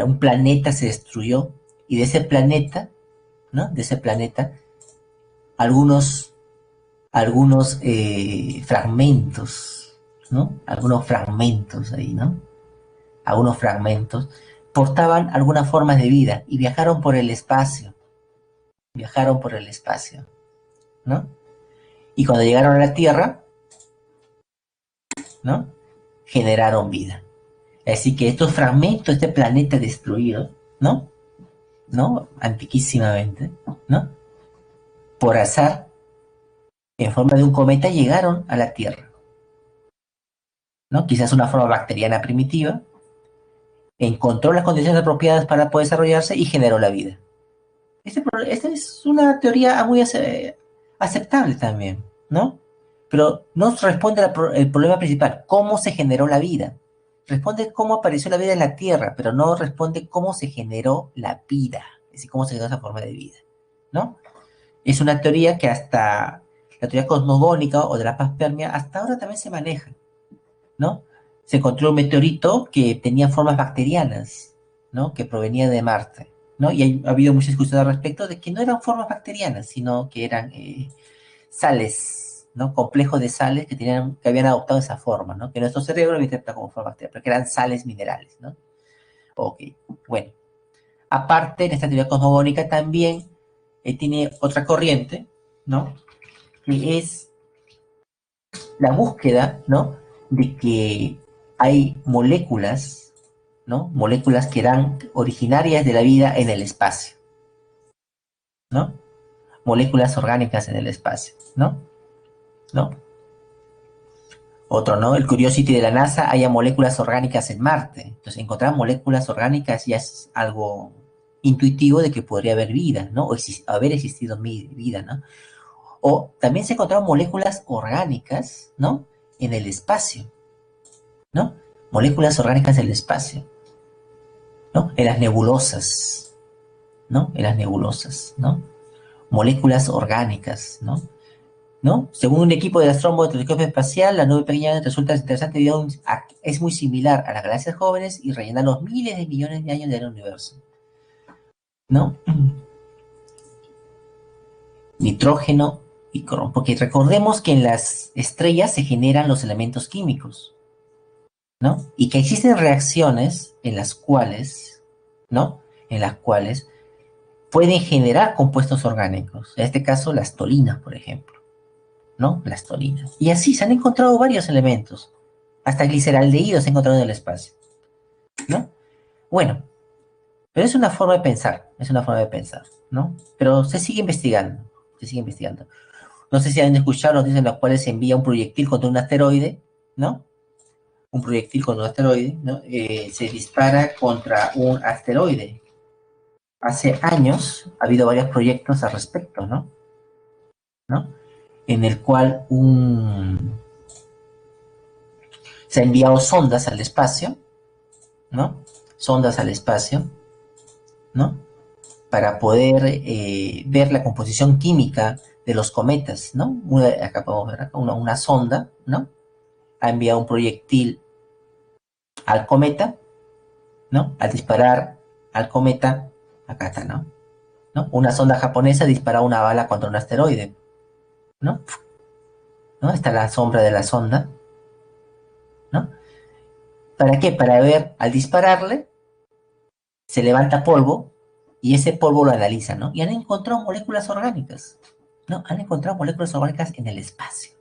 Un planeta se destruyó y de ese planeta, ¿no? De ese planeta, algunos, algunos fragmentos, ¿no? Algunos fragmentos ahí, ¿no? Algunos fragmentos portaban algunas formas de vida y viajaron por el espacio, ¿no? Y cuando llegaron a la Tierra, ¿no? Generaron vida. Así que estos fragmentos de este planeta destruido, ¿no? ¿No? Antiquísimamente, ¿no? Por azar, en forma de un cometa, llegaron a la Tierra, ¿no? Quizás una forma bacteriana primitiva, encontró las condiciones apropiadas para poder desarrollarse y generó la vida. Esta es una teoría muy aceptable también, ¿no? Pero no responde el problema principal, ¿cómo se generó la vida? Responde cómo apareció la vida en la Tierra, pero no responde cómo se generó la vida, es decir, cómo se generó esa forma de vida, ¿no? Es una teoría que hasta la teoría cosmogónica o de la panspermia, hasta ahora también se maneja, ¿no? Se encontró un meteorito que tenía formas bacterianas, ¿no? Que provenía de Marte, ¿no? Y ha habido mucha discusión al respecto de que no eran formas bacterianas, sino que eran sales, ¿no? Complejos de sales que habían adoptado esa forma, ¿no? Que nuestro cerebro lo interpreta como forma bacteriana, pero que eran sales minerales, ¿no? Ok, bueno. Aparte, en esta teoría cosmogónica también tiene otra corriente, ¿no? Que es la búsqueda, ¿no? De que hay moléculas, ¿no? Moléculas que eran originarias de la vida en el espacio, ¿no? Moléculas orgánicas en el espacio, ¿no? ¿No? Otro, ¿no? El Curiosity de la NASA haya moléculas orgánicas en Marte. Entonces, encontrar moléculas orgánicas ya es algo intuitivo de que podría haber vida, ¿no? O haber existido vida, ¿no? O también se encontraron moléculas orgánicas, ¿no? En el espacio, ¿no? Moléculas orgánicas en el espacio, ¿no? En las nebulosas, ¿no? En las nebulosas, ¿no? Moléculas orgánicas, ¿no? ¿No? Según un equipo de astrónomos de telescopio espacial, la nube pequeña resulta interesante debido es muy similar a las galaxias jóvenes y rellena los miles de millones de años del universo, ¿no? Nitrógeno y cromo, porque recordemos que en las estrellas se generan los elementos químicos, ¿no? Y que existen reacciones en las cuales, ¿no? En las cuales pueden generar compuestos orgánicos. En este caso, las tolinas, por ejemplo, ¿no? Las tolinas. Y así se han encontrado varios elementos. Hasta gliceraldehído se ha encontrado en el espacio, ¿no? Bueno, pero es una forma de pensar, es una forma de pensar, ¿no? Pero se sigue investigando, se sigue investigando. No sé si han escuchado noticias en las cuales se envía un proyectil contra un asteroide, ¿no? Un proyectil contra un asteroide, ¿no? Se dispara contra un asteroide. Hace años ha habido varios proyectos al respecto, ¿no? ¿No? En el cual se han enviado sondas al espacio, ¿no? Sondas al espacio, ¿no? Para poder ver la composición química de los cometas, ¿no? Acá podemos ver acá una sonda, ¿no? Ha enviado un proyectil al cometa, ¿no? Al disparar al cometa, acá está, ¿no? ¿No? Una sonda japonesa dispara una bala contra un asteroide, ¿no? ¿No? Está la sombra de la sonda, ¿no? ¿Para qué? Para ver, al dispararle, se levanta polvo y ese polvo lo analizan, ¿no? Y han encontrado moléculas orgánicas, ¿no? Han encontrado moléculas orgánicas en el espacio,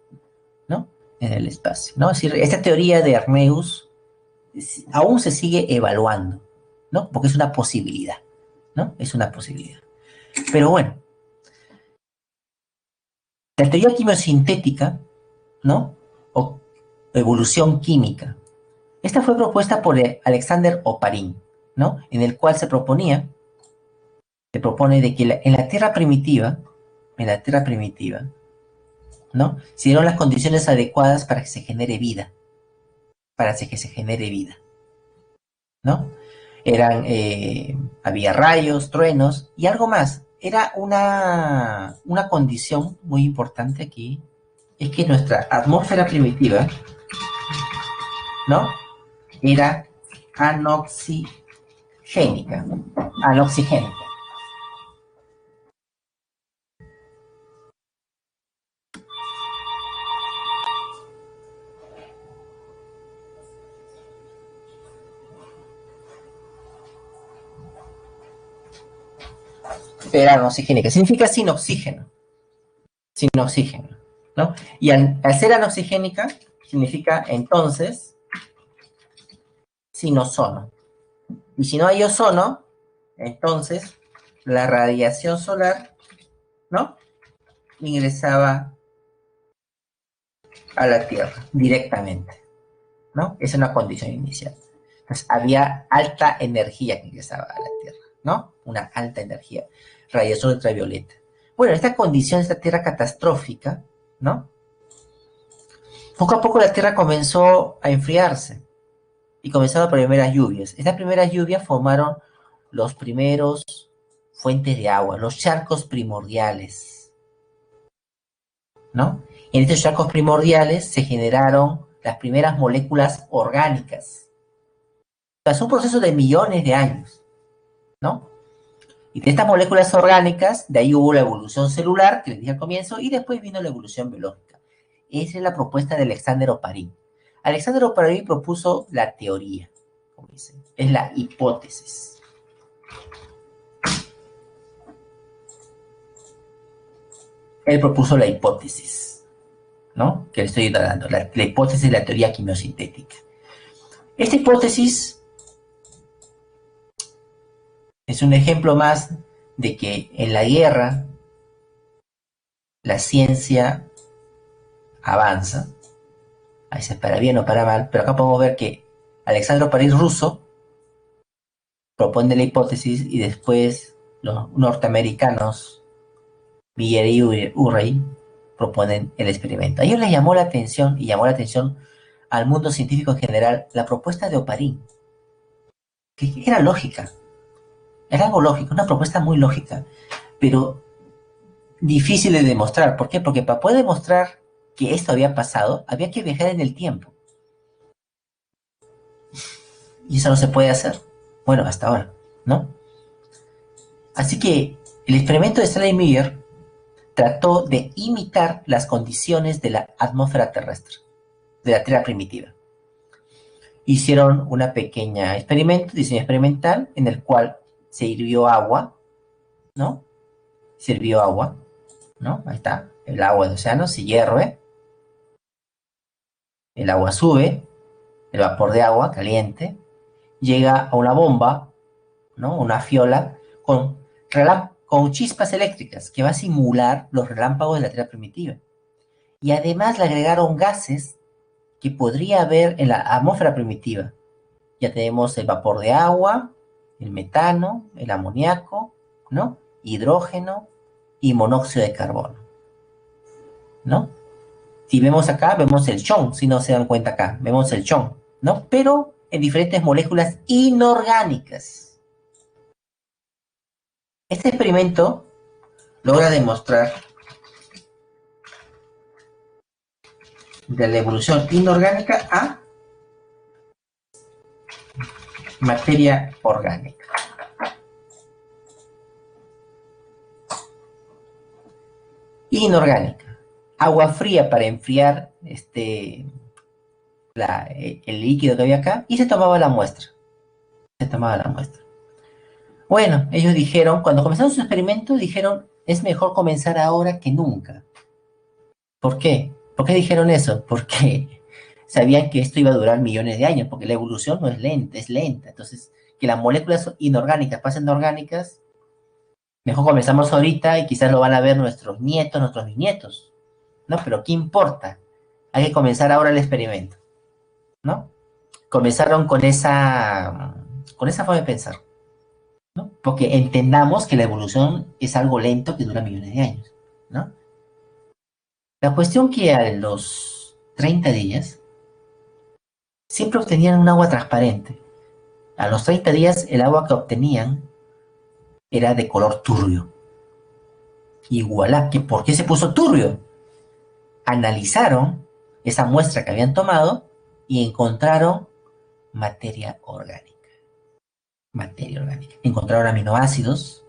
¿no? En el espacio, ¿no? Es decir, esta teoría de Arrhenius aún se sigue evaluando, ¿no? Porque es una posibilidad, ¿no? Es una posibilidad. Pero bueno, la teoría quimiosintética, ¿no? O evolución química. Esta fue propuesta por Alexander Oparin, ¿no? En el cual se propone de que en la Tierra primitiva, ¿no? Se dieron las condiciones adecuadas para que se genere vida, que se genere vida, ¿no? Había rayos, truenos y algo más. Era una condición muy importante aquí, es que nuestra atmósfera primitiva, ¿no? Era anoxigénica, anoxigénica. Era anoxigénica, significa sin oxígeno, sin oxígeno, ¿no? Y al ser anoxigénica, significa entonces sin ozono. Y si no hay ozono, entonces la radiación solar, ¿no? Ingresaba a la Tierra directamente, ¿no? Es una condición inicial. Entonces había alta energía que ingresaba a la Tierra, ¿no? Una alta energía, radiación ultravioleta. Bueno, esta condición, esta Tierra catastrófica, ¿no? Poco a poco la Tierra comenzó a enfriarse y comenzaron las primeras lluvias. Estas primeras lluvias formaron los primeros fuentes de agua, los charcos primordiales, ¿no? En estos charcos primordiales se generaron las primeras moléculas orgánicas. O sea, es un proceso de millones de años, ¿no? Y de estas moléculas orgánicas, de ahí hubo la evolución celular, que les dije al comienzo, y después vino la evolución biológica. Esa es la propuesta de Alexander Oparin. Alexander Oparin propuso la teoría, como dicen, es la hipótesis. Él propuso la hipótesis, ¿no? Que le estoy dando, la hipótesis de la teoría quimiosintética. Esta hipótesis es un ejemplo más de que en la guerra la ciencia avanza, a veces para bien o para mal, pero acá podemos ver que Alexandro París ruso propone la hipótesis y después los norteamericanos, Miller y Urey, proponen el experimento. A ellos les llamó la atención y llamó la atención al mundo científico en general la propuesta de Oparin, que era lógica, era algo lógico, una propuesta muy lógica, pero difícil de demostrar. ¿Por qué? Porque para poder demostrar que esto había pasado, había que viajar en el tiempo. Y eso no se puede hacer. Bueno, hasta ahora, ¿no? Así que el experimento de Stanley Miller trató de imitar las condiciones de la atmósfera terrestre, de la Tierra primitiva. Hicieron una pequeña experimento, diseño experimental, en el cual se hirvió agua, ¿no? Se hirvió agua, ¿no? Ahí está, el agua del océano se hierve, el agua sube, el vapor de agua caliente, llega a una bomba, ¿no? Una fiola con chispas eléctricas que va a simular los relámpagos de la Tierra primitiva. Y además le agregaron gases que podría haber en la atmósfera primitiva. Ya tenemos el vapor de agua, el metano, el amoníaco, ¿no? Hidrógeno y monóxido de carbono, ¿no? Si vemos acá, vemos el chon, si no se dan cuenta acá, vemos el chon, ¿no? Pero en diferentes moléculas inorgánicas. Este experimento logra demostrar de la evolución inorgánica a materia orgánica. Inorgánica. Agua fría para enfriar el líquido que había acá y se tomaba la muestra. Se tomaba la muestra. Bueno, ellos dijeron, cuando comenzaron su experimento, dijeron, es mejor comenzar ahora que nunca. ¿Por qué? ¿Por qué dijeron eso? Porque sabían que esto iba a durar millones de años, porque la evolución no es lenta, es lenta. Entonces, que las moléculas inorgánicas pasen a orgánicas, mejor comenzamos ahorita y quizás lo van a ver nuestros nietos, nuestros bisnietos, ¿no? Pero ¿qué importa? Hay que comenzar ahora el experimento, ¿no? Comenzaron con esa forma de pensar, ¿no? Porque entendamos que la evolución es algo lento que dura millones de años, ¿no? La cuestión que a los 30 días siempre obtenían un agua transparente. A los 30 días el agua que obtenían era de color turbio. Y voilà, ¿por qué se puso turbio? Analizaron esa muestra que habían tomado y encontraron materia orgánica. Materia orgánica. Encontraron aminoácidos,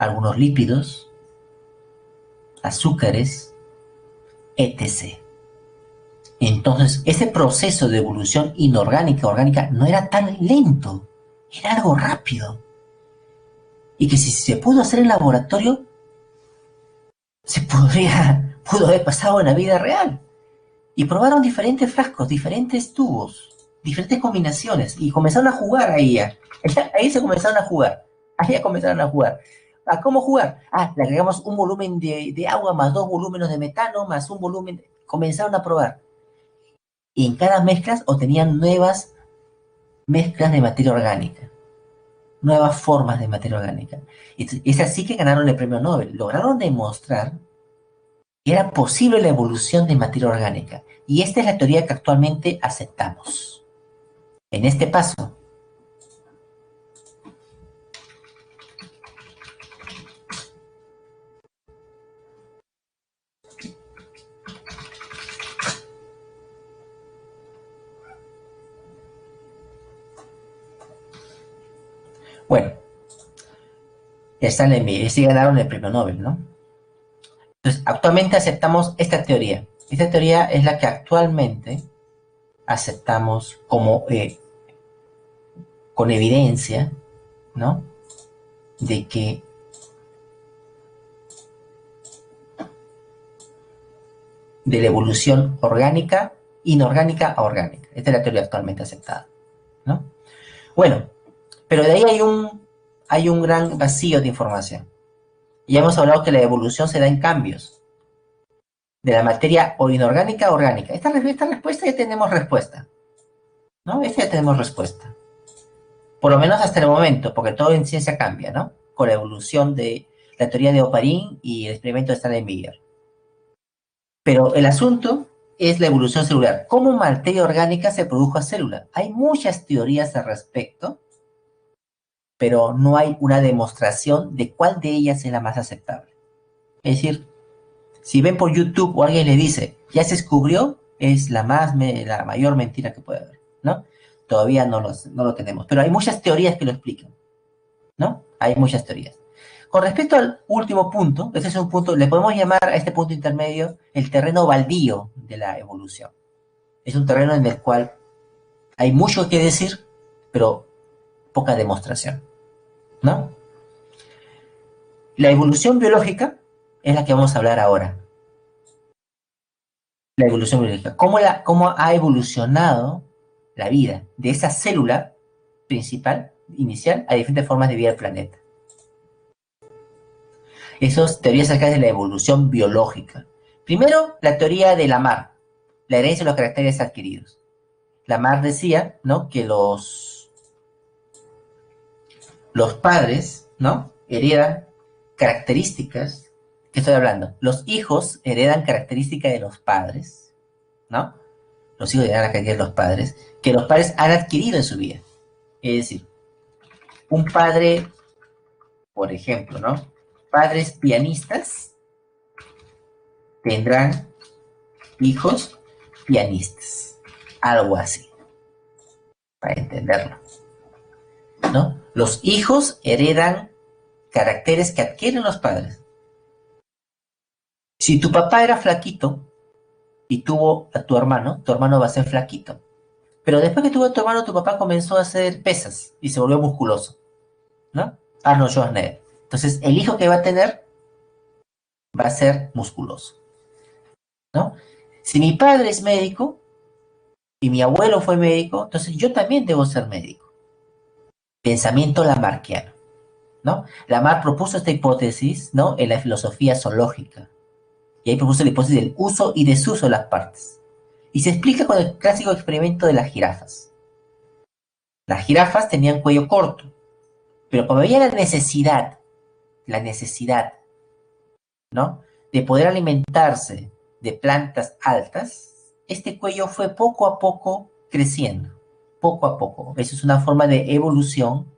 algunos lípidos, azúcares, etc. Entonces, ese proceso de evolución inorgánica, orgánica, no era tan lento, era algo rápido. Y que si se pudo hacer en laboratorio, pudo haber pasado en la vida real. Y probaron diferentes frascos, diferentes tubos, diferentes combinaciones, y comenzaron a jugar ahí. Ahí se comenzaron a jugar. Ahí ya comenzaron a jugar. ¿A cómo jugar? Le agregamos un volumen de agua, más 2 volúmenes de metano, más un volumen. Comenzaron a probar. Y en cada mezcla obtenían nuevas mezclas de materia orgánica, nuevas formas de materia orgánica. Es así que ganaron el premio Nobel. Lograron demostrar que era posible la evolución de materia orgánica. Y esta es la teoría que actualmente aceptamos. En este paso, Bueno, están en mí, y sí ganaron el premio Nobel, ¿no? Entonces, actualmente aceptamos esta teoría. Esta teoría es la que actualmente aceptamos como con evidencia, ¿no? De que de la evolución orgánica, inorgánica a orgánica. Esta es la teoría actualmente aceptada, ¿no? Bueno, pero de ahí hay un gran vacío de información. Ya hemos hablado que la evolución se da en cambios de la materia o inorgánica a orgánica. Esta respuesta ya tenemos respuesta, ¿no? Esta ya tenemos respuesta. Por lo menos hasta el momento, porque todo en ciencia cambia, ¿no? Con la evolución de la teoría de Oparin y el experimento de Stanley-Miller. Pero el asunto es la evolución celular. ¿Cómo materia orgánica se produjo a célula? Hay muchas teorías al respecto, pero no hay una demostración de cuál de ellas es la más aceptable. Es decir, si ven por YouTube o alguien le dice, ya se descubrió, es la mayor mentira que puede haber, ¿no? Todavía no lo tenemos, pero hay muchas teorías que lo explican, ¿no? Hay muchas teorías. Con respecto al último punto, este es un punto, le podemos llamar a este punto intermedio el terreno baldío de la evolución. Es un terreno en el cual hay mucho que decir, pero poca demostración, ¿no? La evolución biológica es la que vamos a hablar ahora. La evolución biológica. ¿Cómo ha evolucionado la vida de esa célula principal, inicial, a diferentes formas de vida del planeta? Esas teorías acá de la evolución biológica. Primero, la teoría de Lamarck, la herencia de los caracteres adquiridos. Lamarck decía, ¿no?, que los padres, ¿no?, heredan características. ¿Qué estoy hablando? Los hijos heredan características de los padres, ¿no? Los hijos heredan las características de los padres, que los padres han adquirido en su vida. Es decir, un padre, por ejemplo, ¿no? Padres pianistas tendrán hijos pianistas. Algo así, para entenderlo, ¿no? Los hijos heredan caracteres que adquieren los padres. Si tu papá era flaquito y tuvo a tu hermano va a ser flaquito. Pero después que tuvo a tu hermano, tu papá comenzó a hacer pesas y se volvió musculoso, ¿no? Arnold Schwarzenegger. Entonces, el hijo que va a tener va a ser musculoso, ¿no? Si mi padre es médico y mi abuelo fue médico, entonces yo también debo ser médico. Pensamiento lamarckiano, ¿no? Lamarck propuso esta hipótesis, ¿no?, en la filosofía zoológica. Y ahí propuso la hipótesis del uso y desuso de las partes. Y se explica con el clásico experimento de las jirafas. Las jirafas tenían cuello corto, pero cuando había la necesidad, ¿no?, de poder alimentarse de plantas altas, este cuello fue poco a poco creciendo, poco a poco. Eso es una forma de evolución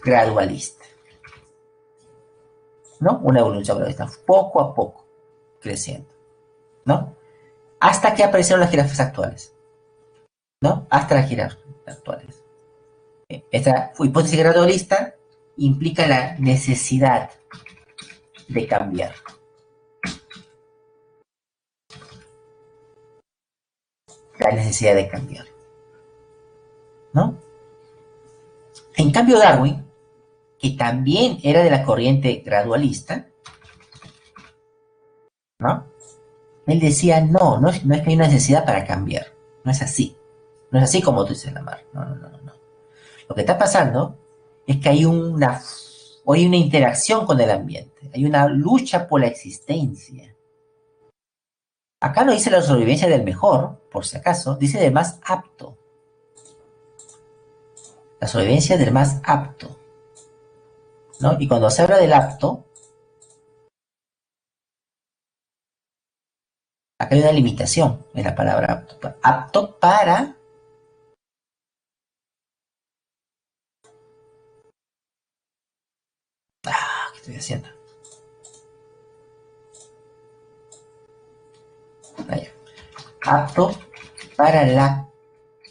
gradualista, ¿no? Una evolución gradualista, poco a poco creciendo, ¿no? Hasta que aparecieron las jirafas actuales, ¿no? Hasta las jirafas actuales. Esta hipótesis gradualista implica la necesidad de cambiar. La necesidad de cambiar, ¿no? En cambio, Darwin, que también era de la corriente gradualista, ¿no? Él decía, no es que hay una necesidad para cambiar. No es así. No es así como tú dices, Lamar. No. Lo que está pasando es que hay una interacción con el ambiente. Hay una lucha por la existencia. Acá no dice la sobrevivencia del mejor, por si acaso, dice del más apto. La sobrevivencia del más apto, ¿no? Y cuando se habla del apto, acá hay una limitación en la palabra apto. Apto para... ¿qué estoy haciendo? Vaya. Apto para la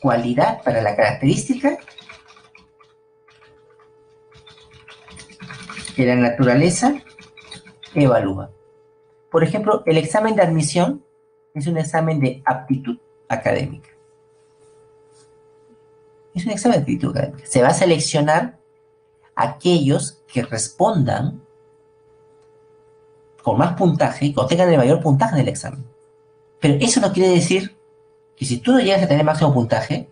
cualidad, para la característica que la naturaleza evalúa. Por ejemplo, el examen de admisión es un examen de aptitud académica. Es un examen de aptitud académica. Se va a seleccionar aquellos que respondan con más puntaje y que obtengan el mayor puntaje en el examen. Pero eso no quiere decir que si tú no llegas a tener máximo puntaje,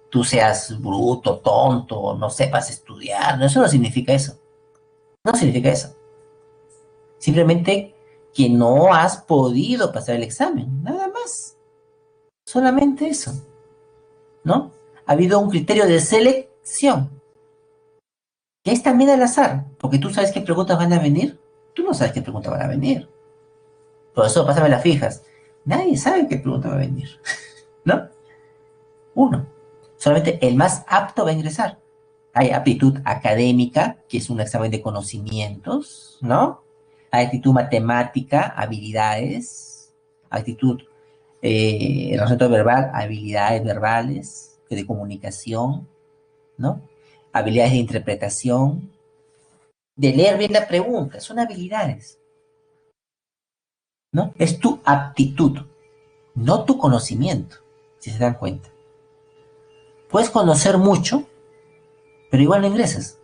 tú seas bruto, tonto, no sepas estudiar. Eso no significa eso. No significa eso. Simplemente que no has podido pasar el examen. Nada más. Solamente eso. ¿No? Ha habido un criterio de selección. Que es también al azar. Porque tú sabes qué preguntas van a venir. Tú no sabes qué preguntas van a venir. Por eso, pásame las fijas. Nadie sabe qué pregunta va a venir. ¿No? Uno. Solamente el más apto va a ingresar. Hay aptitud académica, que es un examen de conocimientos, ¿no? Hay actitud matemática, habilidades, actitud razonamiento verbal, habilidades verbales, de comunicación, ¿no? Habilidades de interpretación, de leer bien la pregunta, son habilidades, ¿no? Es tu aptitud, no tu conocimiento, si se dan cuenta. Puedes conocer mucho, pero igual no ingresas.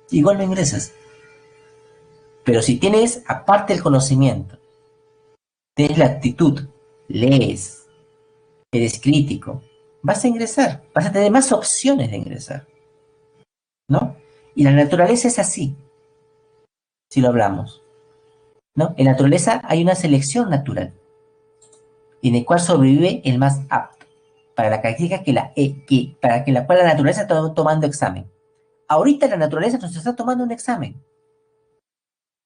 Igual no ingresas. Pero si tienes, aparte del conocimiento, tienes la actitud, lees, eres crítico, vas a ingresar, vas a tener más opciones de ingresar, ¿no? Y la naturaleza es así, si lo hablamos, ¿no? En la naturaleza hay una selección natural, en el cual sobrevive el más apto, para la característica para la cual la naturaleza está tomando examen. Ahorita la naturaleza nos está tomando un examen.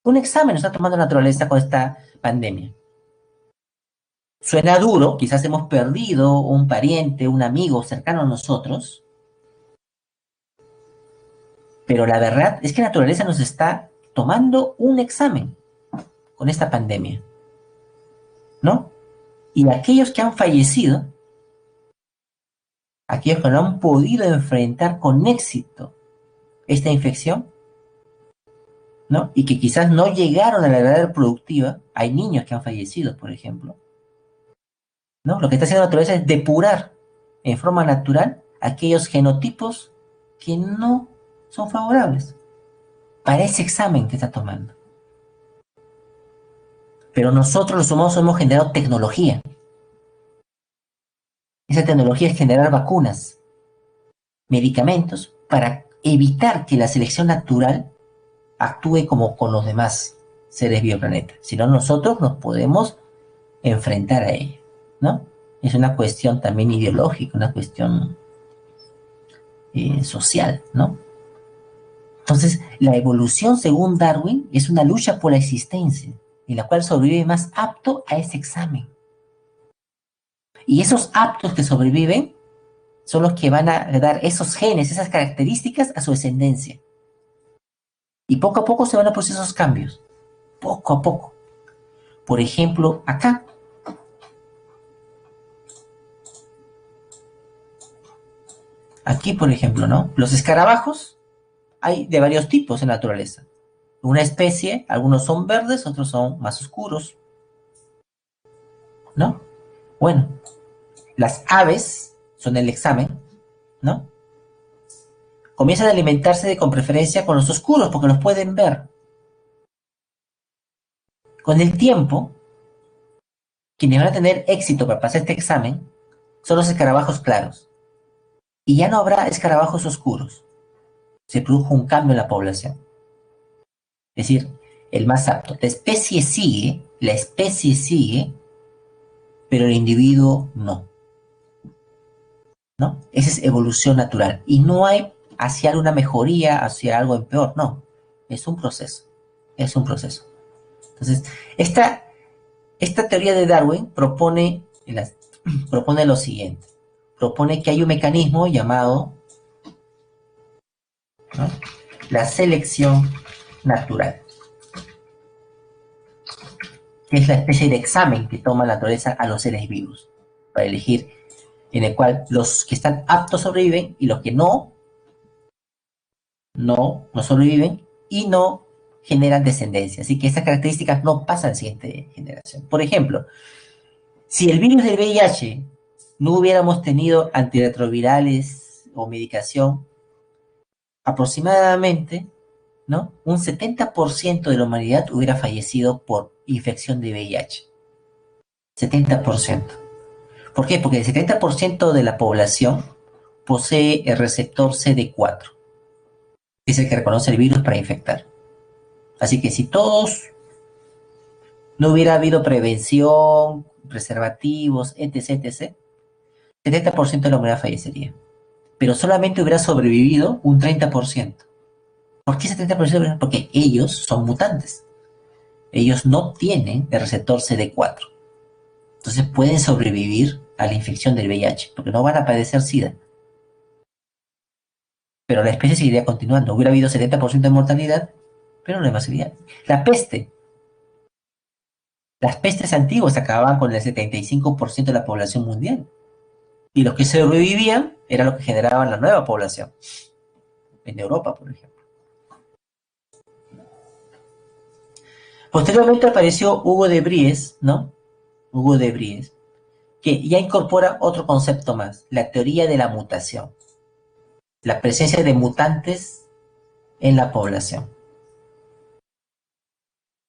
Un examen nos está tomando la naturaleza con esta pandemia. Suena duro, quizás hemos perdido un pariente, un amigo cercano a nosotros, pero la verdad es que la naturaleza nos está tomando un examen con esta pandemia, ¿no? Y aquellos que han fallecido, aquellos que no han podido enfrentar con éxito esta infección, ¿no? Y que quizás no llegaron a la edad reproductiva, hay niños que han fallecido, por ejemplo, ¿no? Lo que está haciendo la naturaleza es depurar en forma natural aquellos genotipos que no son favorables para ese examen que está tomando. Pero nosotros los humanos hemos generado tecnología. Esa tecnología es generar vacunas, medicamentos, para evitar que la selección natural actúe como con los demás seres bioplaneta. Si no, nosotros nos podemos enfrentar a ella, ¿no? Es una cuestión también ideológica, una cuestión social, ¿no? Entonces, la evolución, según Darwin, es una lucha por la existencia, en la cual sobrevive más apto a ese examen. Y esos aptos que sobreviven son los que van a dar esos genes, esas características a su descendencia. Y poco a poco se van a producir esos cambios. Poco a poco. Por ejemplo, acá. Aquí, por ejemplo, ¿no? Los escarabajos hay de varios tipos en la naturaleza. Una especie, algunos son verdes, otros son más oscuros, ¿no? Bueno, las aves son el examen, ¿no? Comienzan a alimentarse con preferencia con los oscuros porque los pueden ver. Con el tiempo, quienes van a tener éxito para pasar este examen son los escarabajos claros. Y ya no habrá escarabajos oscuros. Se produjo un cambio en la población. Es decir, el más apto. La especie sigue, pero el individuo no. ¿No? Esa es evolución natural. Y no hay hacia una mejoría, hacia algo en peor, no. Es un proceso. Es un proceso. Entonces, esta teoría de Darwin propone lo siguiente. Propone que hay un mecanismo llamado, ¿no?, la selección natural, que es la especie de examen que toma la naturaleza a los seres vivos para elegir, en el cual los que están aptos sobreviven y los que no no sobreviven y no generan descendencia. Así que esas características no pasan a la siguiente generación. Por ejemplo, si el virus del VIH no hubiéramos tenido antirretrovirales o medicación, aproximadamente, ¿no? Un 70% de la humanidad hubiera fallecido por infección de VIH. 70%. ¿Por qué? Porque el 70% de la población posee el receptor CD4, que es el que reconoce el virus para infectar. Así que si todos no hubiera habido prevención, preservativos, etc., etc., 70% de la humanidad fallecería. Pero solamente hubiera sobrevivido un 30%. ¿Por qué ese 30%? Porque ellos son mutantes. Ellos no tienen el receptor CD4. Entonces pueden sobrevivir a la infección del VIH, porque no van a padecer SIDA. Pero la especie seguiría continuando. Hubiera habido 70% de mortalidad, pero no hay masividad. La peste. Las pestes antiguas acababan con el 75% de la población mundial. Y los que sobrevivían eran los que generaban la nueva población. En Europa, por ejemplo. Posteriormente apareció Hugo de Bries, ¿no? Hugo de Bries, que ya incorpora otro concepto más, la teoría de la mutación. La presencia de mutantes en la población,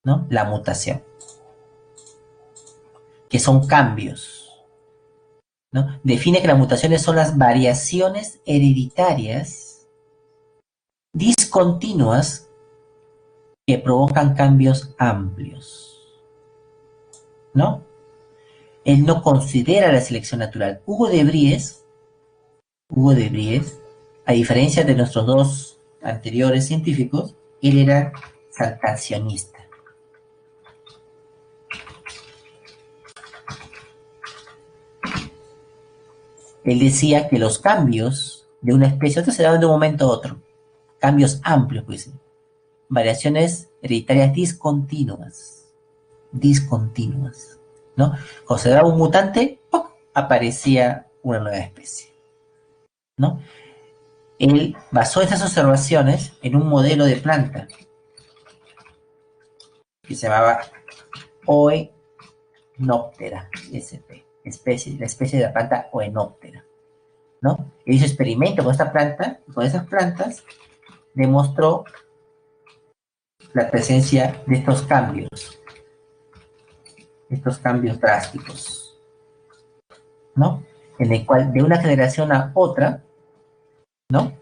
¿no? La mutación, que son cambios, ¿no? Define que las mutaciones son las variaciones hereditarias discontinuas que provocan cambios amplios, ¿no? Él no considera la selección natural. Hugo de Bries, a diferencia de nuestros dos anteriores científicos, él era saltacionista. Él decía que los cambios de una especie a otra se daban de un momento a otro. Cambios amplios, pues. Variaciones hereditarias discontinuas. Discontinuas. ¿No? Cuando se daba un mutante, ¡pum!, aparecía una nueva especie. ¿No? Él basó esas observaciones en un modelo de planta que se llamaba Oenoptera, SP, la especie de la planta Oenoptera, ¿no? Él hizo experimentos con esta planta, y con esas plantas demostró la presencia de estos cambios drásticos, ¿no? En el cual de una generación a otra, ¿no?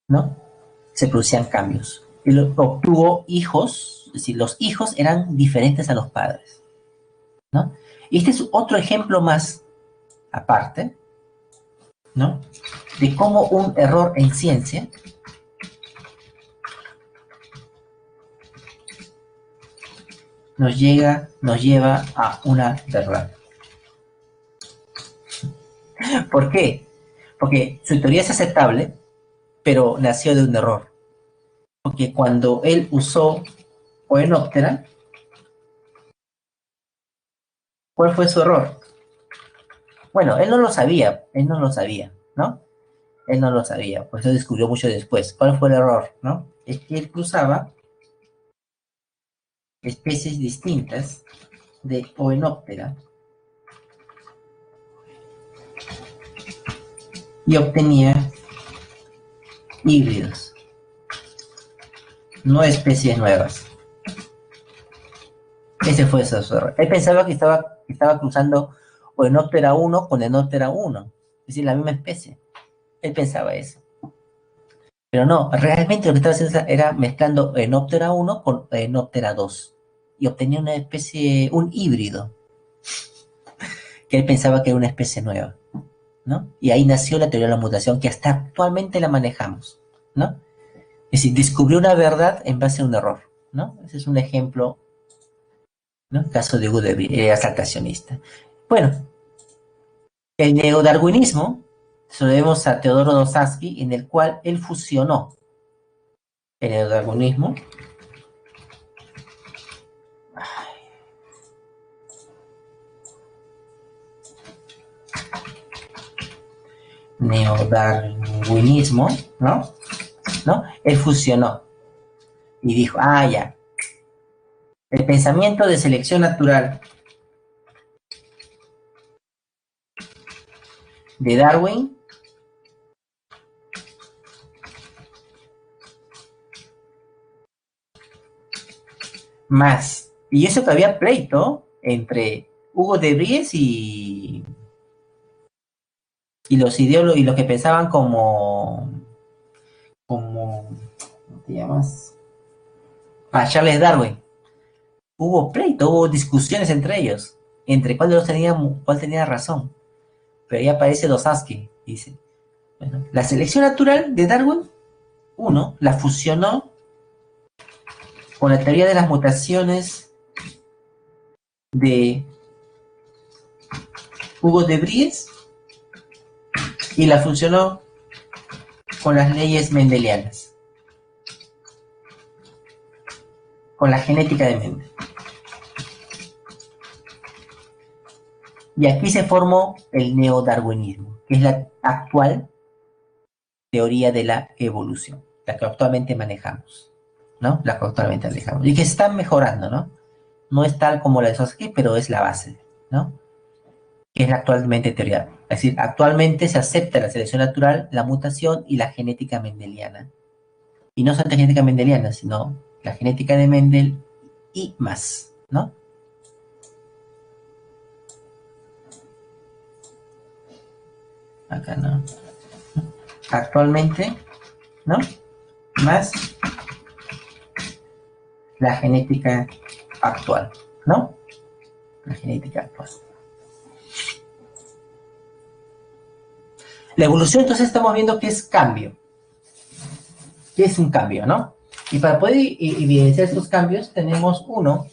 ¿No? Se producían cambios. Él obtuvo hijos, es decir, los hijos eran diferentes a los padres, ¿no? Y este es otro ejemplo más, aparte, ¿no? De cómo un error en ciencia nos lleva a una verdad. ¿Por qué? Porque su teoría es aceptable, pero nació de un error. Porque cuando él usó Oenoptera, ¿cuál fue su error? Bueno, él no lo sabía, ¿no? Él no lo sabía, por eso descubrió mucho después. ¿Cuál fue el error, no? Es que él cruzaba especies distintas de Oenoptera y obtenía híbridos, no especies nuevas. Ese fue su error. Él pensaba que estaba cruzando Oenoptera 1 con Enoptera 1, es decir, la misma especie. Él pensaba eso. Pero no, realmente lo que estaba haciendo era mezclando Enoptera 1 con Enoptera 2 y obtenía una especie, un híbrido, que él pensaba que era una especie nueva, ¿no? Y ahí nació la teoría de la mutación que hasta actualmente la manejamos, ¿no? Es decir, descubrió una verdad en base a un error, ¿no? Ese es un ejemplo, ¿no? Caso de Hugo de asaltacionista. Bueno, el neodarwinismo se lo debemos a Teodoro Dostoevsky, en el cual él fusionó el neodarwinismo neodarwinismo, ¿no? ¿No? Él fusionó y dijo, ya, el pensamiento de selección natural de Darwin más, y eso que había pleito entre Hugo de Vries y los ideólogos y los que pensaban ¿cómo te llamas? Charles Darwin. Hubo pleito, hubo discusiones entre ellos, entre cuál tenía razón. Pero ahí aparece Dostoevsky, dice, bueno, la selección natural de Darwin, uno, la fusionó con la teoría de las mutaciones de Hugo de Vries y la fusionó con las leyes mendelianas, con la genética de Mendel. Y aquí se formó el neodarwinismo, que es la actual teoría de la evolución, la que actualmente manejamos, ¿no? La que actualmente manejamos. Y que se está mejorando, ¿no? No es tal como la de Sosky, pero es la base, ¿no? Que es la actualmente teoría. Es decir, actualmente se acepta la selección natural, la mutación y la genética mendeliana. Y no solamente genética mendeliana, sino la genética de Mendel y más, ¿no? Acá no. Actualmente, ¿no? Más la genética actual, ¿no? La genética actual. La evolución, entonces, estamos viendo que es cambio. ¿Qué es un cambio, no? Y para poder evidenciar estos cambios, tenemos uno,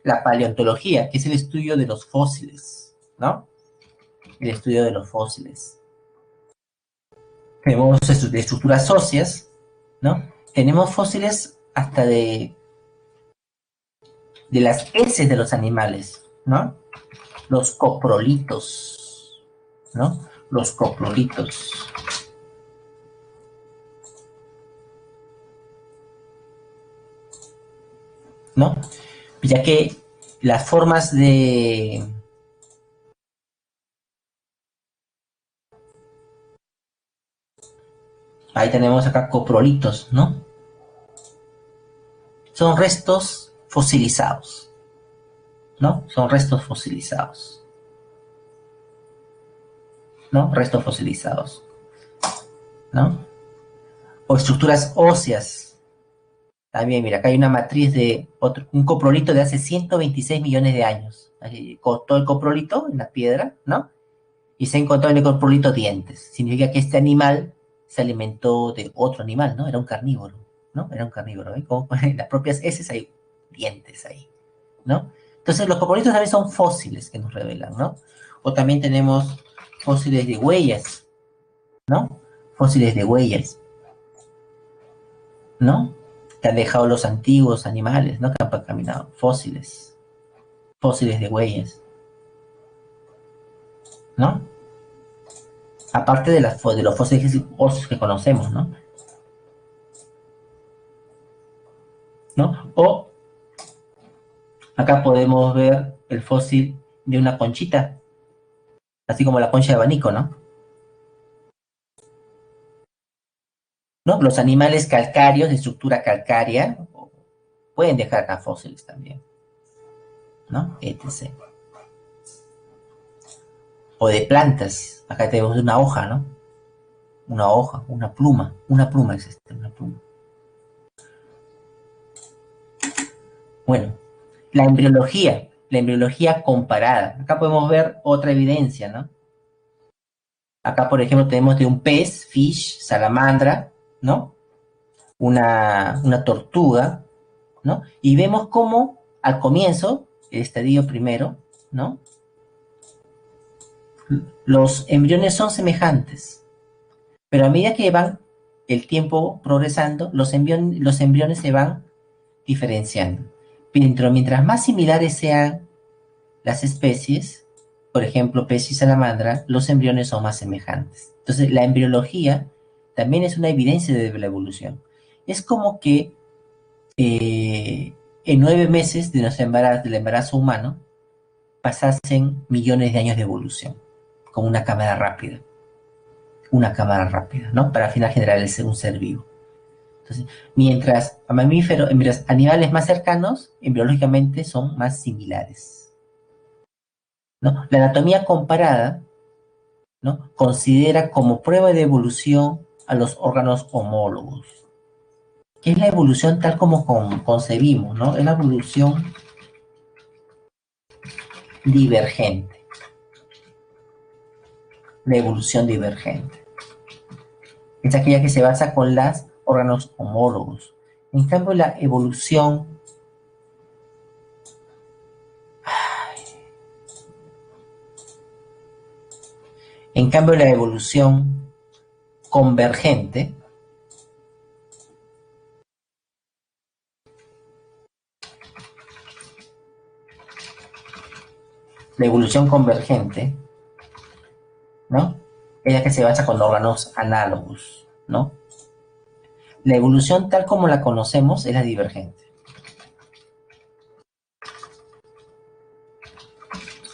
la paleontología, que es el estudio de los fósiles, ¿no? El estudio de los fósiles. Tenemos estructuras óseas, ¿no? Tenemos fósiles hasta de las heces de los animales, ¿no? Los coprolitos, ¿no? Los coprolitos. ¿No? Ya que las formas de... Ahí tenemos acá coprolitos, ¿no? Son restos fosilizados, ¿no? Son restos fosilizados, ¿no? Restos fosilizados, ¿no? O estructuras óseas. También, mira, acá hay una matriz de un coprolito de hace 126 millones de años. Ahí cortó el coprolito en la piedra, ¿no? Y se encontró en el coprolito dientes. Significa que este animal se alimentó de otro animal, ¿no? Era un carnívoro, ¿no? Era un carnívoro, ¿eh? Como en las propias heces hay dientes ahí, ¿no? Entonces los coprolitos también son fósiles que nos revelan, ¿no? O también tenemos fósiles de huellas, ¿no? Fósiles de huellas, ¿no? Que han dejado los antiguos animales, ¿no? Que han caminado. Fósiles. Fósiles de huellas, ¿no? Aparte de los fósiles óseos que conocemos, ¿no? ¿No? O acá podemos ver el fósil de una conchita, así como la concha de abanico, ¿no? ¿No? Los animales calcáreos de estructura calcárea pueden dejar acá fósiles también, ¿no? Etc. O de plantas, acá tenemos una hoja, ¿no? Una hoja, una pluma es esta, una pluma. Bueno, la embriología comparada. Acá podemos ver otra evidencia, ¿no? Acá, por ejemplo, tenemos de un pez, fish, salamandra, ¿no? Una tortuga, ¿no? Y vemos cómo al comienzo, el estadio primero, ¿no? Los embriones son semejantes, pero a medida que van el tiempo progresando, los embriones se van diferenciando. Pero mientras más similares sean las especies, por ejemplo, pez y salamandra, los embriones son más semejantes. Entonces, la embriología también es una evidencia de la evolución. Es como que en 9 meses de nuestro embarazo, del embarazo humano pasasen millones de años de evolución, con una cámara rápida, ¿no? Para al final generar un ser vivo. Entonces, mientras a mamíferos, mientras animales más cercanos, embriológicamente son más similares, ¿no? La anatomía comparada, ¿no? Considera como prueba de evolución a los órganos homólogos, que es la evolución tal como concebimos, ¿no? Es la evolución divergente, la evolución divergente. Es aquella que se basa con los órganos homólogos. En cambio, la evolución, en cambio, la evolución convergente, la evolución convergente, ¿no? Es la que se basa con órganos análogos, ¿no? La evolución tal como la conocemos es la divergente.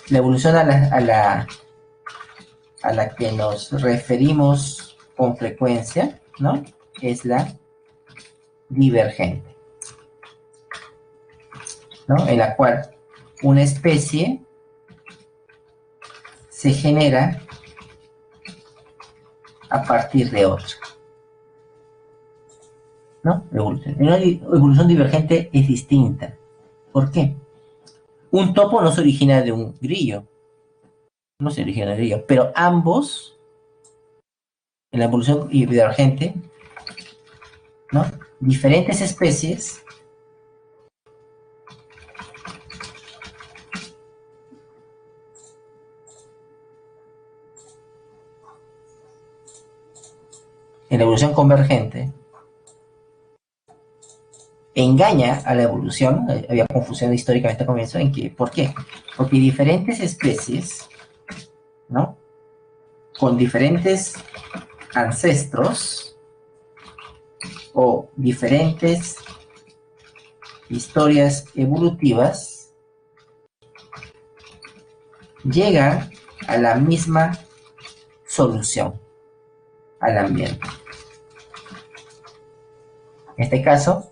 La evolución a la que nos referimos con frecuencia, ¿no? Es la divergente, ¿no? En la cual una especie se genera a partir de otra, ¿no? Una evolución divergente es distinta. ¿Por qué? Un topo no se origina de un grillo, no se origina de un grillo, pero ambos, en la evolución divergente, ¿no? Diferentes especies en la evolución convergente engaña a la evolución, había confusión históricamente al comienzo, en que, ¿por qué? Porque diferentes especies, ¿no? Con diferentes ancestros o diferentes historias evolutivas llegan a la misma solución al ambiente. En este caso,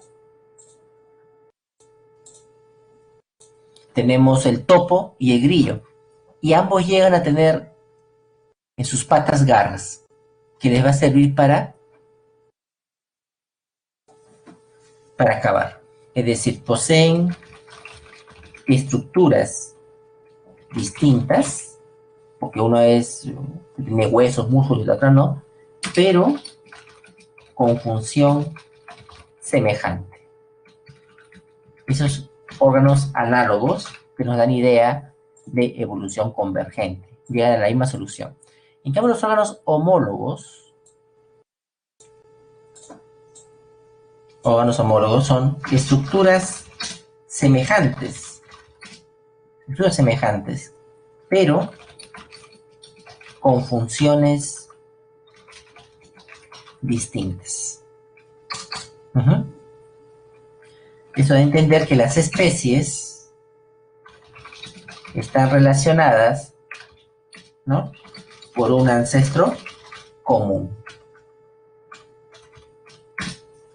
tenemos el topo y el grillo, y ambos llegan a tener en sus patas garras, que les va a servir para cavar. Es decir, poseen estructuras distintas, porque uno tiene huesos, músculos y la otra no, pero con función semejante. Esos órganos análogos que nos dan idea de evolución convergente, llegan a la misma solución. En cambio, los órganos homólogos son estructuras semejantes, pero con funciones distintas. Eso de entender que las especies están relacionadas, ¿no? Por un ancestro común.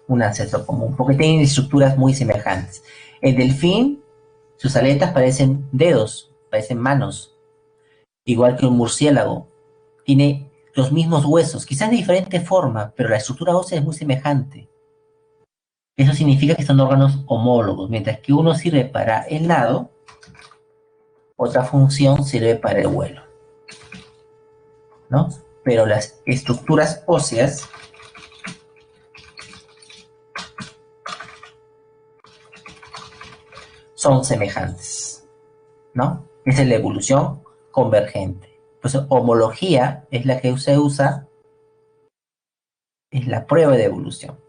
Un ancestro común, porque tienen estructuras muy semejantes. El delfín, sus aletas parecen dedos, parecen manos, igual que un murciélago. Tiene los mismos huesos, quizás de diferente forma, pero la estructura ósea es muy semejante. Eso significa que son órganos homólogos, mientras que uno sirve para el nado, otra función sirve para el vuelo, ¿no? Pero las estructuras óseas son semejantes, ¿no? Esa es la evolución convergente. Pues homología es la que se usa, es la prueba de evolución.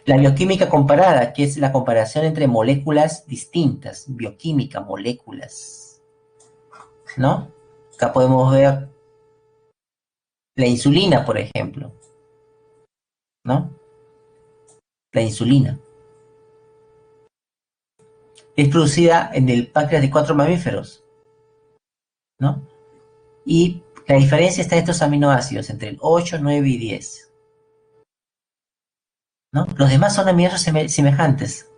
La bioquímica comparada, que es la comparación entre moléculas distintas, bioquímica, moléculas, ¿no? Acá podemos ver la insulina, por ejemplo, ¿no? La insulina es producida en el páncreas de 4 mamíferos, ¿no? Y la diferencia está en estos aminoácidos, entre el 8, 9 y 10, ¿no? Los demás son aminoácidos semejantes.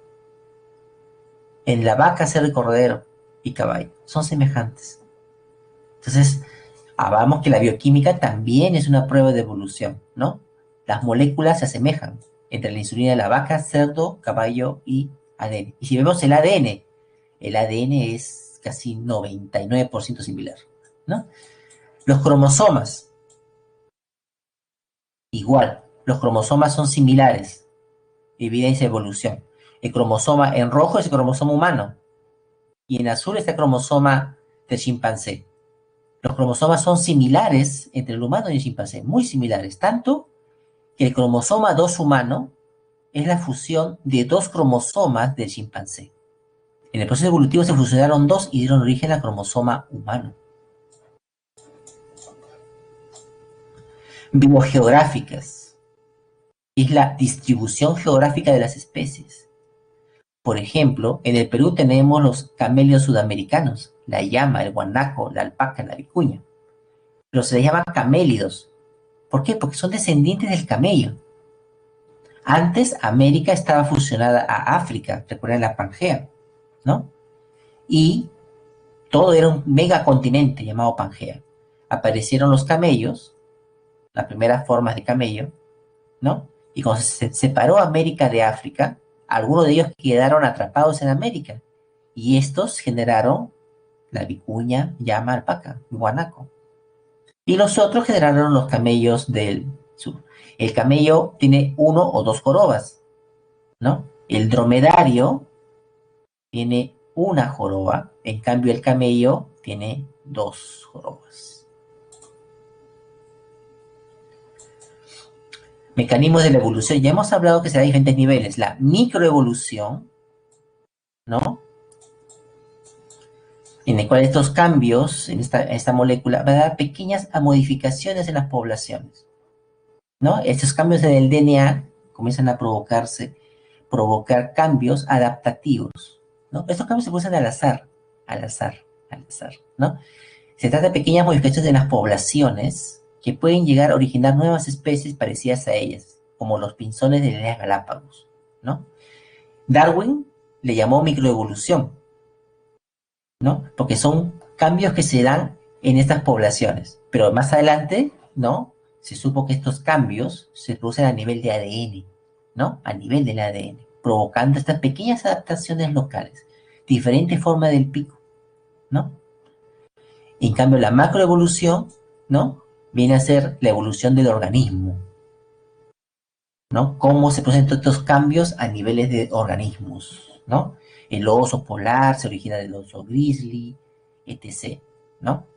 En la vaca, cerdo y cordero y caballo, son semejantes. Entonces, hablamos que la bioquímica también es una prueba de evolución, ¿no? Las moléculas se asemejan entre la insulina de la vaca, cerdo, caballo y ADN. Y si vemos el ADN es casi 99% similar, ¿no? Los cromosomas, igual, los cromosomas son similares, evidencia de evolución. El cromosoma en rojo es el cromosoma humano y en azul está el cromosoma del chimpancé. Los cromosomas son similares entre el humano y el chimpancé, muy similares, tanto que el cromosoma 2 humano es la fusión de dos cromosomas del chimpancé. En el proceso evolutivo se fusionaron dos y dieron origen al cromosoma humano. Biogeográficas es la distribución geográfica de las especies. Por ejemplo, en el Perú tenemos los camelios sudamericanos, la llama, el guanaco, la alpaca, la vicuña. Pero se les llama camélidos. ¿Por qué? Porque son descendientes del camello. Antes América estaba fusionada a África, recuerden la Pangea, ¿no? Y todo era un megacontinente llamado Pangea. Aparecieron los camellos, las primeras formas de camello, ¿no? Y cuando se separó América de África, algunos de ellos quedaron atrapados en América. Y estos generaron la vicuña, llama, alpaca, guanaco. Y los otros generaron los camellos del sur. El camello tiene uno o dos jorobas, ¿no? El dromedario tiene una joroba, en cambio el camello tiene dos jorobas. Mecanismos de la evolución. Ya hemos hablado que se da a diferentes niveles. La microevolución, ¿no? En el cual estos cambios en esta molécula van a dar pequeñas modificaciones en las poblaciones, ¿no? Estos cambios en el DNA comienzan a provocar cambios adaptativos, ¿no? Estos cambios se producen al azar, ¿no? Se trata de pequeñas modificaciones en las poblaciones que pueden llegar a originar nuevas especies parecidas a ellas, como los pinzones de las Galápagos, ¿no? Darwin le llamó microevolución, ¿no? Porque son cambios que se dan en estas poblaciones. Pero más adelante, ¿no? Se supo que estos cambios se producen a nivel de ADN, ¿no? A nivel del ADN, provocando estas pequeñas adaptaciones locales, diferente forma del pico, ¿no? En cambio, la macroevolución, ¿no? Viene a ser la evolución del organismo, ¿no? Cómo se presentan estos cambios a niveles de organismos, ¿no? El oso polar se origina del oso grizzly, etc., ¿no?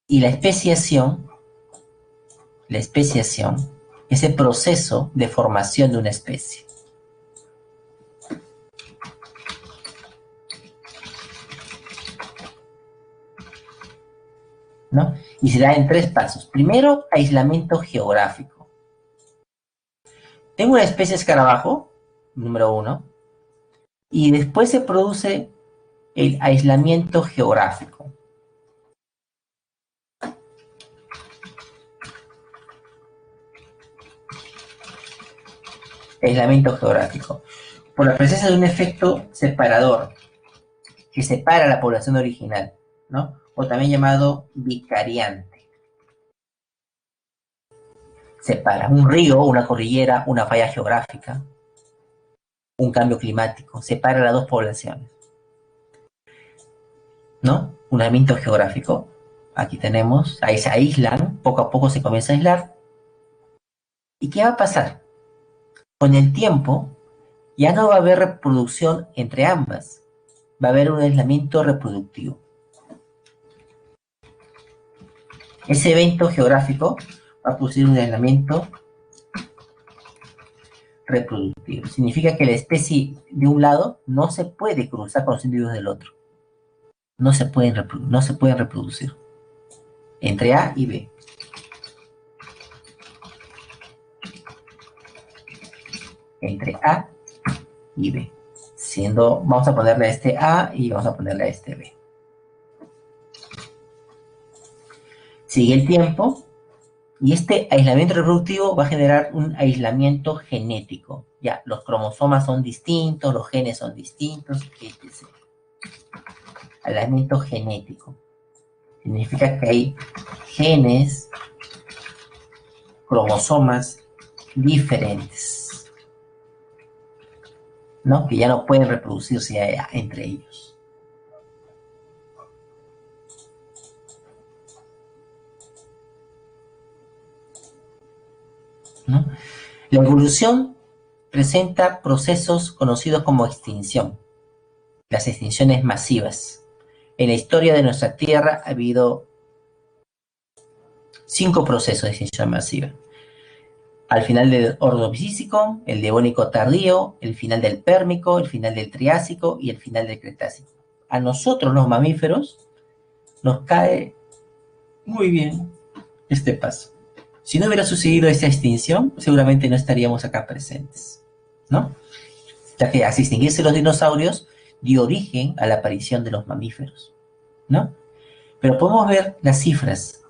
Y la especiación es el proceso de formación de una especie, ¿no? Y se da en tres pasos. Primero, aislamiento geográfico. Tengo una especie de escarabajo, número uno, y después se produce el aislamiento geográfico. Aislamiento geográfico. Por la presencia de un efecto separador que separa a la población original, ¿no? O también llamado vicariante. Separa un río, una cordillera, una falla geográfica, un cambio climático, separa las dos poblaciones, ¿no? Un aislamiento geográfico. Aquí tenemos, ahí se aíslan, poco a poco se comienza a aislar. ¿Y qué va a pasar? Con el tiempo, ya no va a haber reproducción entre ambas, va a haber un aislamiento reproductivo. Ese evento geográfico va a producir un aislamiento reproductivo. Significa que la especie de un lado no se puede cruzar con los individuos del otro. No se pueden reproducir entre A y B. Entre A y B. Vamos a ponerle a este A y vamos a ponerle a este B. Sigue el tiempo y este aislamiento reproductivo va a generar un aislamiento genético. Ya, los cromosomas son distintos, los genes son distintos, etc. Aislamiento genético. Significa que hay genes, cromosomas diferentes, ¿no? Que ya no pueden reproducirse entre ellos. ¿No? La evolución presenta procesos conocidos como extinción, las extinciones masivas. En la historia de nuestra Tierra ha habido 5 procesos de extinción masiva. Al final del Ordovícico, el Devónico tardío, el final del Pérmico, el final del Triásico y el final del Cretácico. A nosotros, los mamíferos, nos cae muy bien este paso. Si no hubiera sucedido esa extinción, seguramente no estaríamos acá presentes, ¿no? Ya que al extinguirse los dinosaurios, dio origen a la aparición de los mamíferos, ¿no? Pero podemos ver las cifras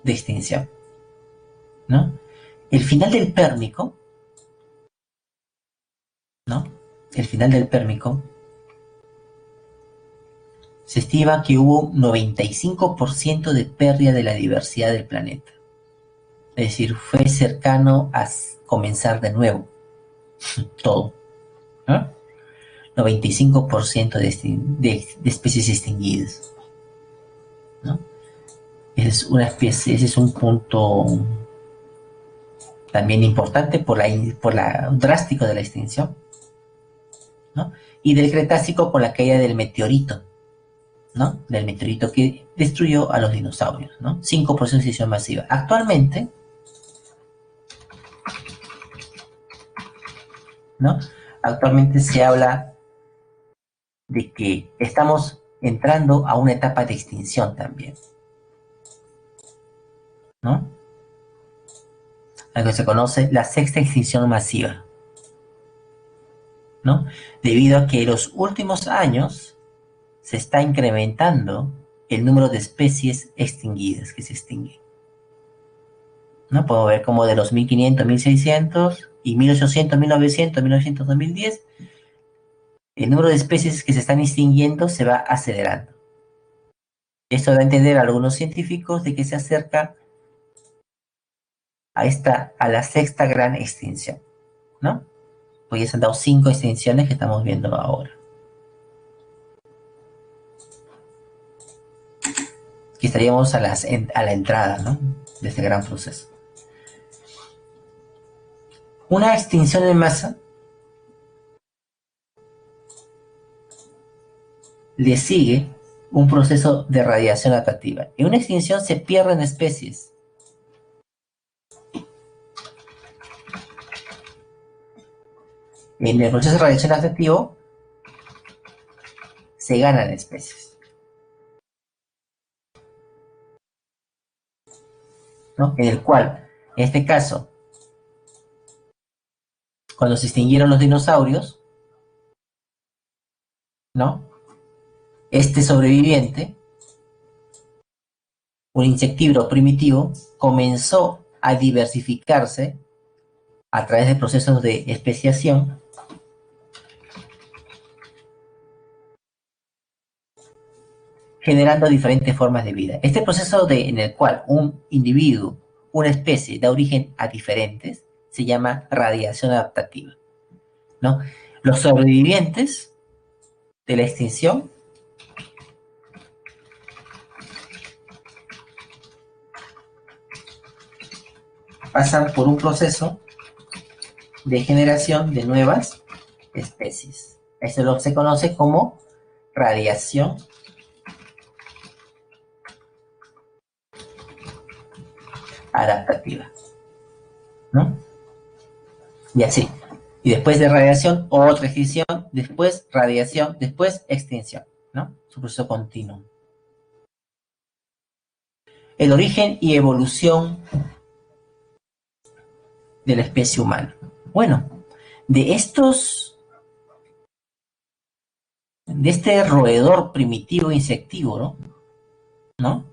de extinción, ¿no? El final del Pérmico, ¿no? El final del Pérmico, se estima que hubo un 95% de pérdida de la diversidad del planeta. Es decir, fue cercano a comenzar de nuevo todo, ¿no? 95% de especies extinguidas, ¿no? Ese es un punto también importante por la drástico de la extinción, ¿no? Y del Cretácico por la caída del meteorito, ¿no? Del meteorito que destruyó a los dinosaurios, ¿no? 5% de extinción masiva. Actualmente, ¿no? Actualmente se habla de que estamos entrando a una etapa de extinción también, ¿no? Algo que se conoce la sexta extinción masiva, ¿no? Debido a que en los últimos años se está incrementando el número de especies extinguidas que se extinguen, ¿no? Podemos ver como de los 1500, 1600 y 1800, 1900, 1900, 2010, el número de especies que se están extinguiendo se va acelerando. Esto da a entender a algunos científicos de que se acerca a la sexta gran extinción, ¿no? Pues ya se han dado 5 extinciones que estamos viendo ahora. Que estaríamos a la entrada, ¿no? De este gran proceso. Una extinción en masa le sigue un proceso de radiación adaptativa. En una extinción se pierden especies. En el proceso de radiación adaptativo se ganan especies, ¿no? En el cual, en este caso, cuando se extinguieron los dinosaurios, ¿no? Este sobreviviente, un insectívoro primitivo, comenzó a diversificarse a través de procesos de especiación, generando diferentes formas de vida. Este proceso en el cual un individuo, una especie, da origen a diferentes, se llama radiación adaptativa, ¿no? Los sobrevivientes de la extinción pasan por un proceso de generación de nuevas especies. Eso es lo que se conoce como radiación adaptativa, ¿no? Y así. Y después de radiación, otra extinción, después radiación, después extinción, ¿no? Su proceso continuo. El origen y evolución de la especie humana. Bueno, de este roedor primitivo insectívoro, ¿no?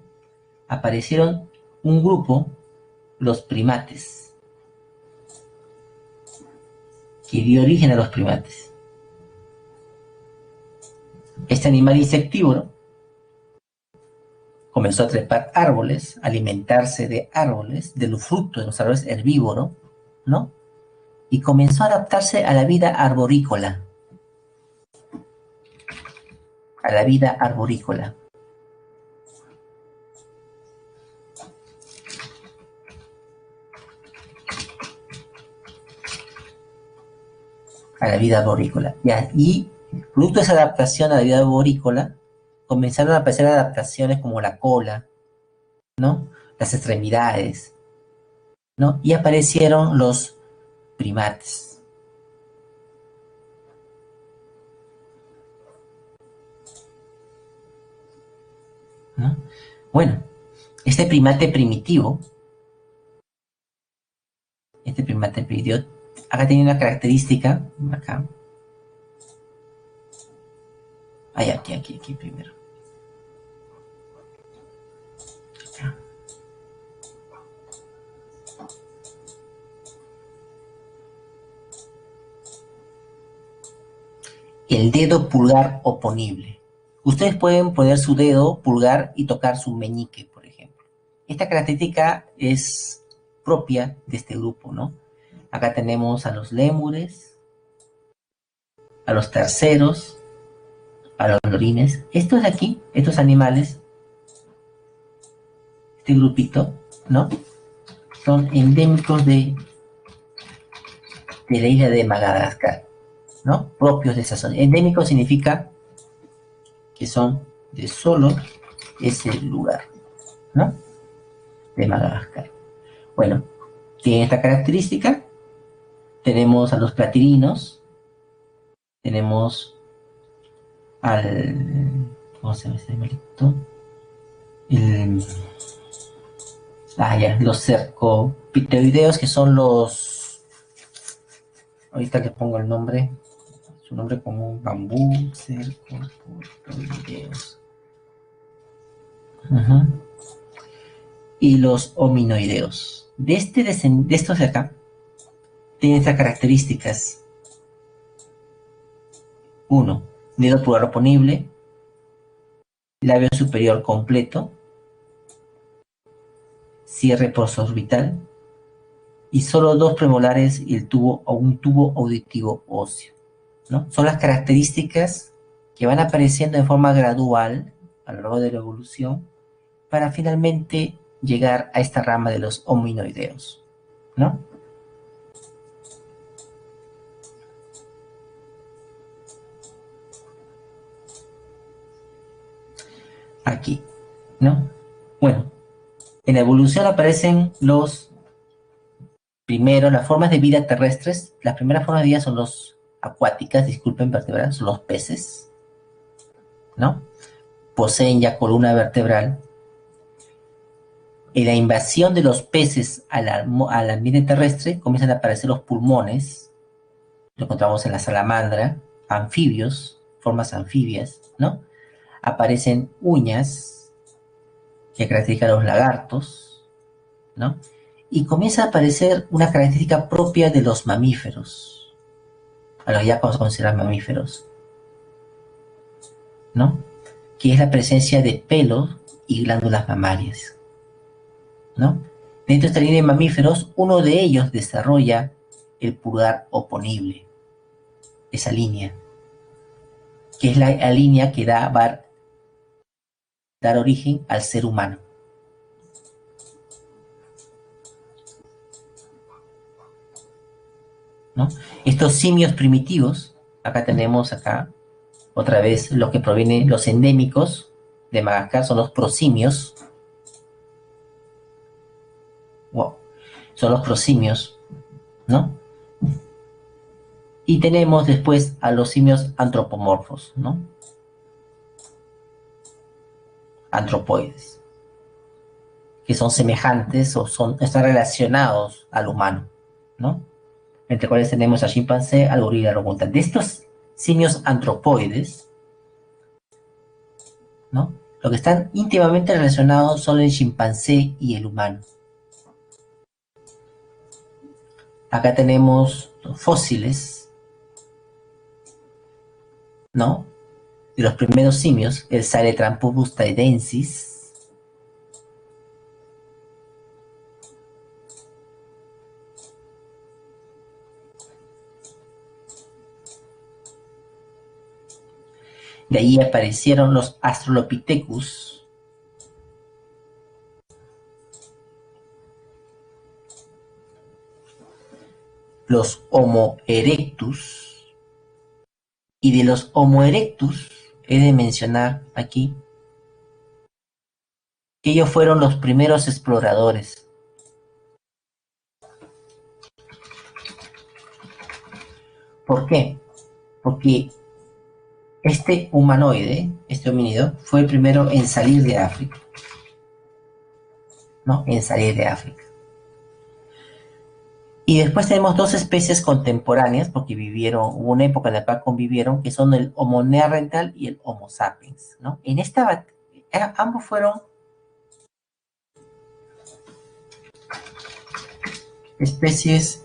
Aparecieron un grupo, los primates, que dio origen a los primates. Este animal insectívoro comenzó a trepar árboles, alimentarse de árboles, de los frutos de los árboles, herbívoro, ¿no? Y comenzó a adaptarse a la vida arborícola. A la vida arborícola. A la vida arborícola. Y producto de esa adaptación a la vida arborícola, comenzaron a aparecer adaptaciones como la cola, ¿no? Las extremidades, ¿no? Y aparecieron los primates. ¿No? Bueno, este primate primitivo, acá tiene una característica, acá. Aquí primero. Acá. El dedo pulgar oponible. Ustedes pueden poner su dedo pulgar y tocar su meñique, por ejemplo. Esta característica es propia de este grupo, ¿no? Acá tenemos a los lémures, a los terceros, a los lorines. Estos de aquí, estos animales, este grupito, ¿no? Son endémicos de la isla de Madagascar, ¿no? Propios de esa zona. Endémico significa que son de solo ese lugar, ¿no? De Madagascar. Bueno, tiene esta característica. Tenemos a los platirinos, tenemos ¿cómo se llama este animalito? Los cercopiteroideos, que son ahorita les pongo el nombre, su nombre común, bambú, cercopiteroideos. Y los hominoideos. De estos de acá, tienen estas características. 1. Dedo pulgar oponible, labio superior completo, cierre prosorbital y solo 2 premolares y un tubo auditivo óseo, ¿no? Son las características que van apareciendo en forma gradual a lo largo de la evolución para finalmente llegar a esta rama de los hominoideos, ¿no? Aquí, ¿no? Bueno, en la evolución aparecen las formas de vida terrestres. Las primeras formas de vida son los acuáticas, disculpen, vertebradas, son los peces, ¿no? Poseen ya columna vertebral. En la invasión de los peces al ambiente terrestre comienzan a aparecer los pulmones. Lo encontramos en la salamandra, anfibios, formas anfibias, ¿no? Aparecen uñas que caracterizan a los lagartos, ¿no? Y comienza a aparecer una característica propia de los mamíferos, a los que ya podemos considerar mamíferos, ¿no? Que es la presencia de pelos y glándulas mamarias, ¿no? Dentro de esta línea de mamíferos, uno de ellos desarrolla el pulgar oponible, esa línea, que es la línea que va a dar origen al ser humano. ¿No? Estos simios primitivos, acá tenemos otra vez los endémicos de Madagascar son los prosimios, son los prosimios, ¿no? Y tenemos después a los simios antropomorfos, ¿no? Antropoides, que son semejantes o están relacionados al humano, ¿no? Entre cuales tenemos al chimpancé, al gorila, al orangután. De estos simios antropoides, ¿no? Lo que están íntimamente relacionados son el chimpancé y el humano. Acá tenemos fósiles, ¿no? De los primeros simios, el Sahelanthropus thaidensis. De ahí aparecieron los Australopithecus, los Homo erectus, y de los Homo erectus he de mencionar aquí que ellos fueron los primeros exploradores. ¿Por qué? Porque este humanoide, este homínido, fue el primero en salir de África, ¿no? En salir de África. Y después tenemos dos especies contemporáneas, porque hubo una época en la cual convivieron, que son el Homo neanderthal y el Homo sapiens, ¿no? En esta ambos fueron especies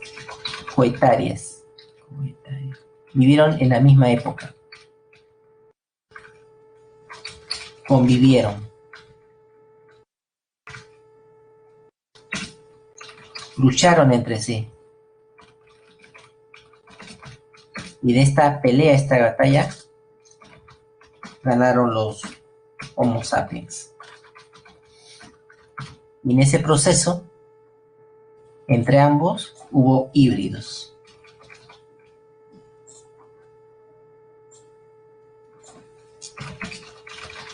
coetarias. Vivieron en la misma época. Convivieron. Lucharon entre sí. Y de esta pelea, esta batalla, ganaron los Homo sapiens. Y en ese proceso, entre ambos, hubo híbridos.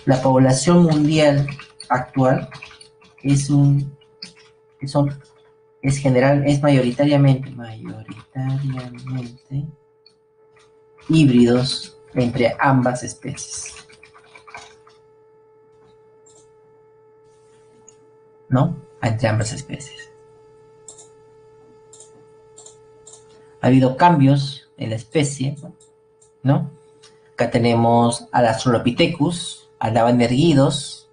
La población mundial actual es mayoritariamente híbridos entre ambas especies, ¿no? Entre ambas especies. Ha habido cambios en la especie, ¿no? Acá tenemos al Australopithecus, andaban erguidos,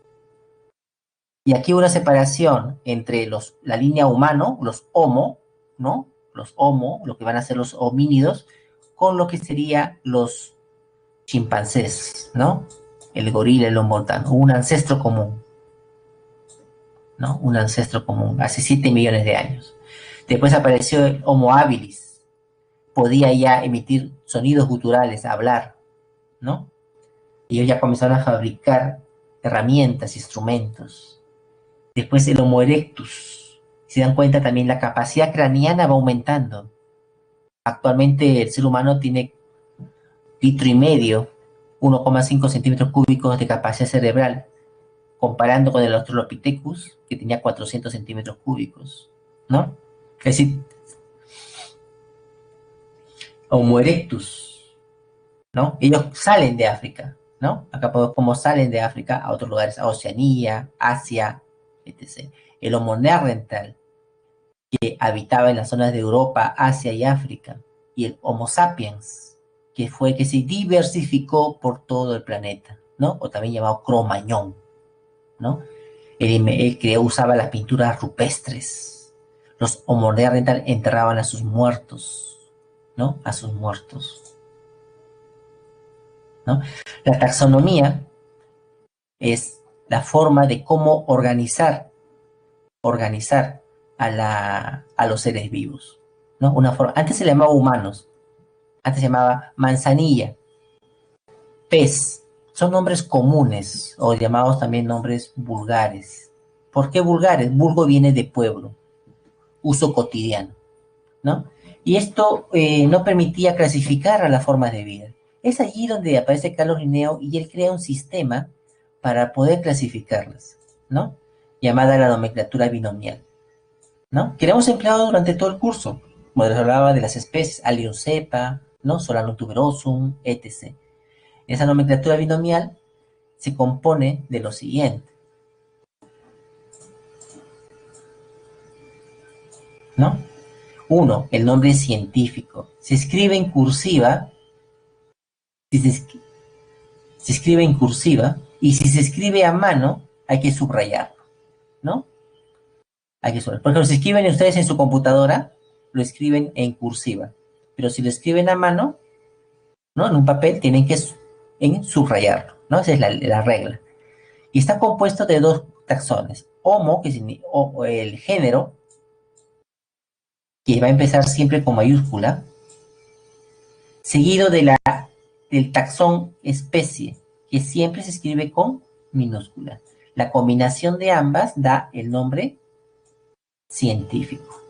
y aquí una separación entre la línea humano, los Homo, ¿no? Los Homo, lo que van a ser los homínidos, con lo que serían los chimpancés, ¿no? El gorila, el orangután, un ancestro común, ¿no? Un ancestro común, hace 7 millones de años. Después apareció el Homo habilis, podía ya emitir sonidos guturales, hablar, ¿no? Y ellos ya comenzaron a fabricar herramientas, instrumentos. Después el Homo erectus. Si se dan cuenta también la capacidad craneana va aumentando. Actualmente el ser humano tiene 1,5 litros, 1,5 centímetros cúbicos de capacidad cerebral, comparando con el Australopithecus, que tenía 400 centímetros cúbicos, ¿no? Es decir, Homo erectus, ¿no? Ellos salen de África, ¿no? Acá podemos como salen de África a otros lugares, a Oceanía, Asia, etc. El Homo neanderthal, que habitaba en las zonas de Europa, Asia y África, y el Homo sapiens, que fue que se diversificó por todo el planeta, ¿no? O también llamado Cro-Magnon, ¿no? Él usaba las pinturas rupestres. Los Homo neanderthal enterraban a sus muertos, ¿no? A sus muertos, ¿no? La taxonomía es la forma de cómo organizar a los seres vivos, ¿no? Antes se le llamaba humanos, antes se llamaba manzanilla, pez, son nombres comunes o llamados también nombres vulgares. ¿Por qué vulgares? Vulgo viene de pueblo, uso cotidiano, ¿no? Y esto no permitía clasificar a las formas de vida. Es allí donde aparece Carlos Linneo y él crea un sistema para poder clasificarlas, ¿no? Llamada la nomenclatura binomial, ¿no? Que la hemos empleado durante todo el curso. Cuando les hablaba de las especies, Allium cepa, ¿no? Solanum tuberosum, etc. Esa nomenclatura binomial se compone de lo siguiente, ¿no? Uno, el nombre científico. Se escribe en cursiva, si se escribe en cursiva, y si se escribe a mano, hay que subrayarlo, ¿no? Hay que subrayarlo. Por ejemplo, si escriben ustedes en su computadora, lo escriben en cursiva. Pero si lo escriben a mano, ¿no? En un papel, tienen que subrayarlo, ¿no? Esa es la regla. Y está compuesto de dos taxones. Homo, que significa el género, que va a empezar siempre con mayúscula, seguido del taxón especie, que siempre se escribe con minúscula. La combinación de ambas da el nombre científico,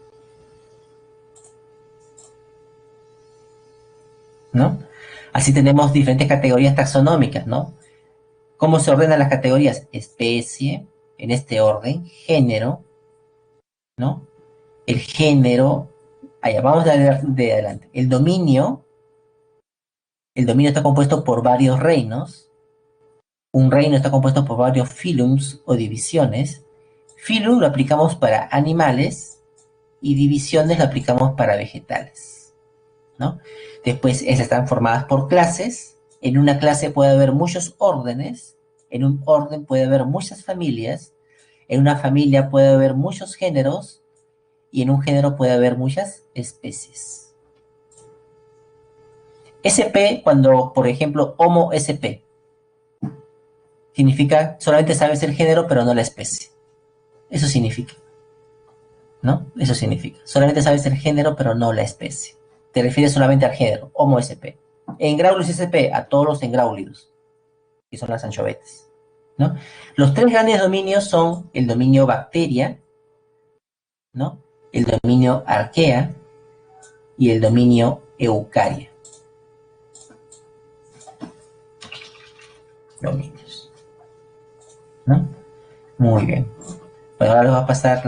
¿no? Así tenemos diferentes categorías taxonómicas, ¿no? ¿Cómo se ordenan las categorías? Especie, en este orden, género, ¿no? El género, allá vamos de adelante. El dominio está compuesto por varios reinos. Un reino está compuesto por varios phylums o divisiones. Phylum lo aplicamos para animales y divisiones lo aplicamos para vegetales, ¿no? Después esas están formadas por clases. En una clase puede haber muchos órdenes, en un orden puede haber muchas familias, en una familia puede haber muchos géneros y en un género puede haber muchas especies. SP, cuando, por ejemplo, Homo SP, significa solamente sabes el género pero no la especie. Eso significa, ¿no? Eso significa. Solamente sabes el género pero no la especie. Te refieres solamente al género, Homo SP. En Graulus SP, a todos los engráulidos, que son las anchovetas, ¿no? Los tres grandes dominios son el dominio bacteria, ¿no? El dominio arquea y el dominio eucaria. Dominios, ¿no? Muy bien. Pues ahora les va a pasar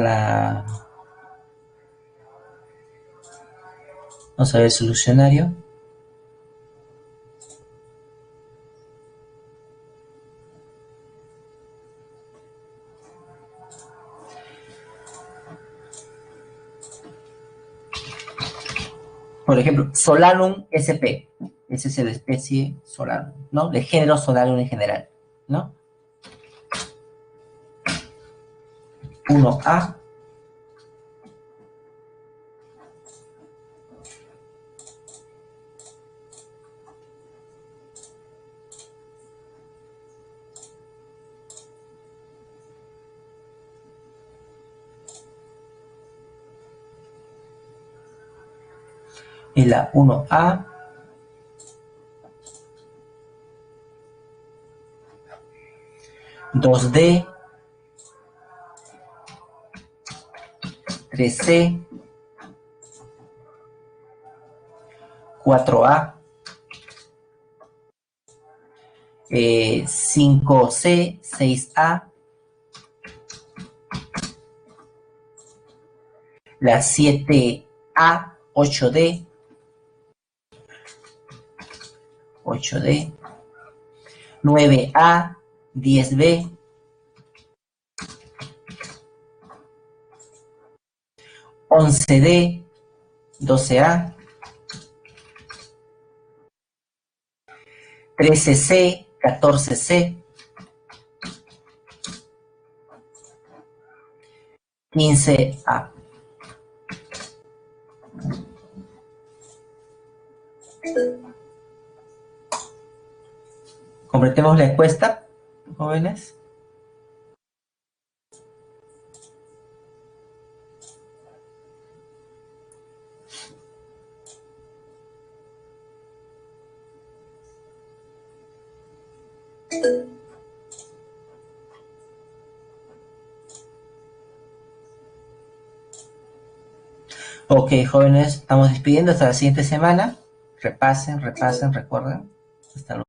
vamos a ver el solucionario. Por ejemplo, Solanum sp. Esa es la especie Solanum, ¿no? De género Solanum en general, ¿no? 1A. Es la 1A. 2D. 3C. 4A. 5C. 6A. La 7A. 8D. 8D. 9A. 10B. 11D. 12A. 13C. 14C. 15A. Completemos la encuesta, jóvenes. Ok, jóvenes, estamos despidiendo hasta la siguiente semana. Repasen, recuerden. Hasta luego.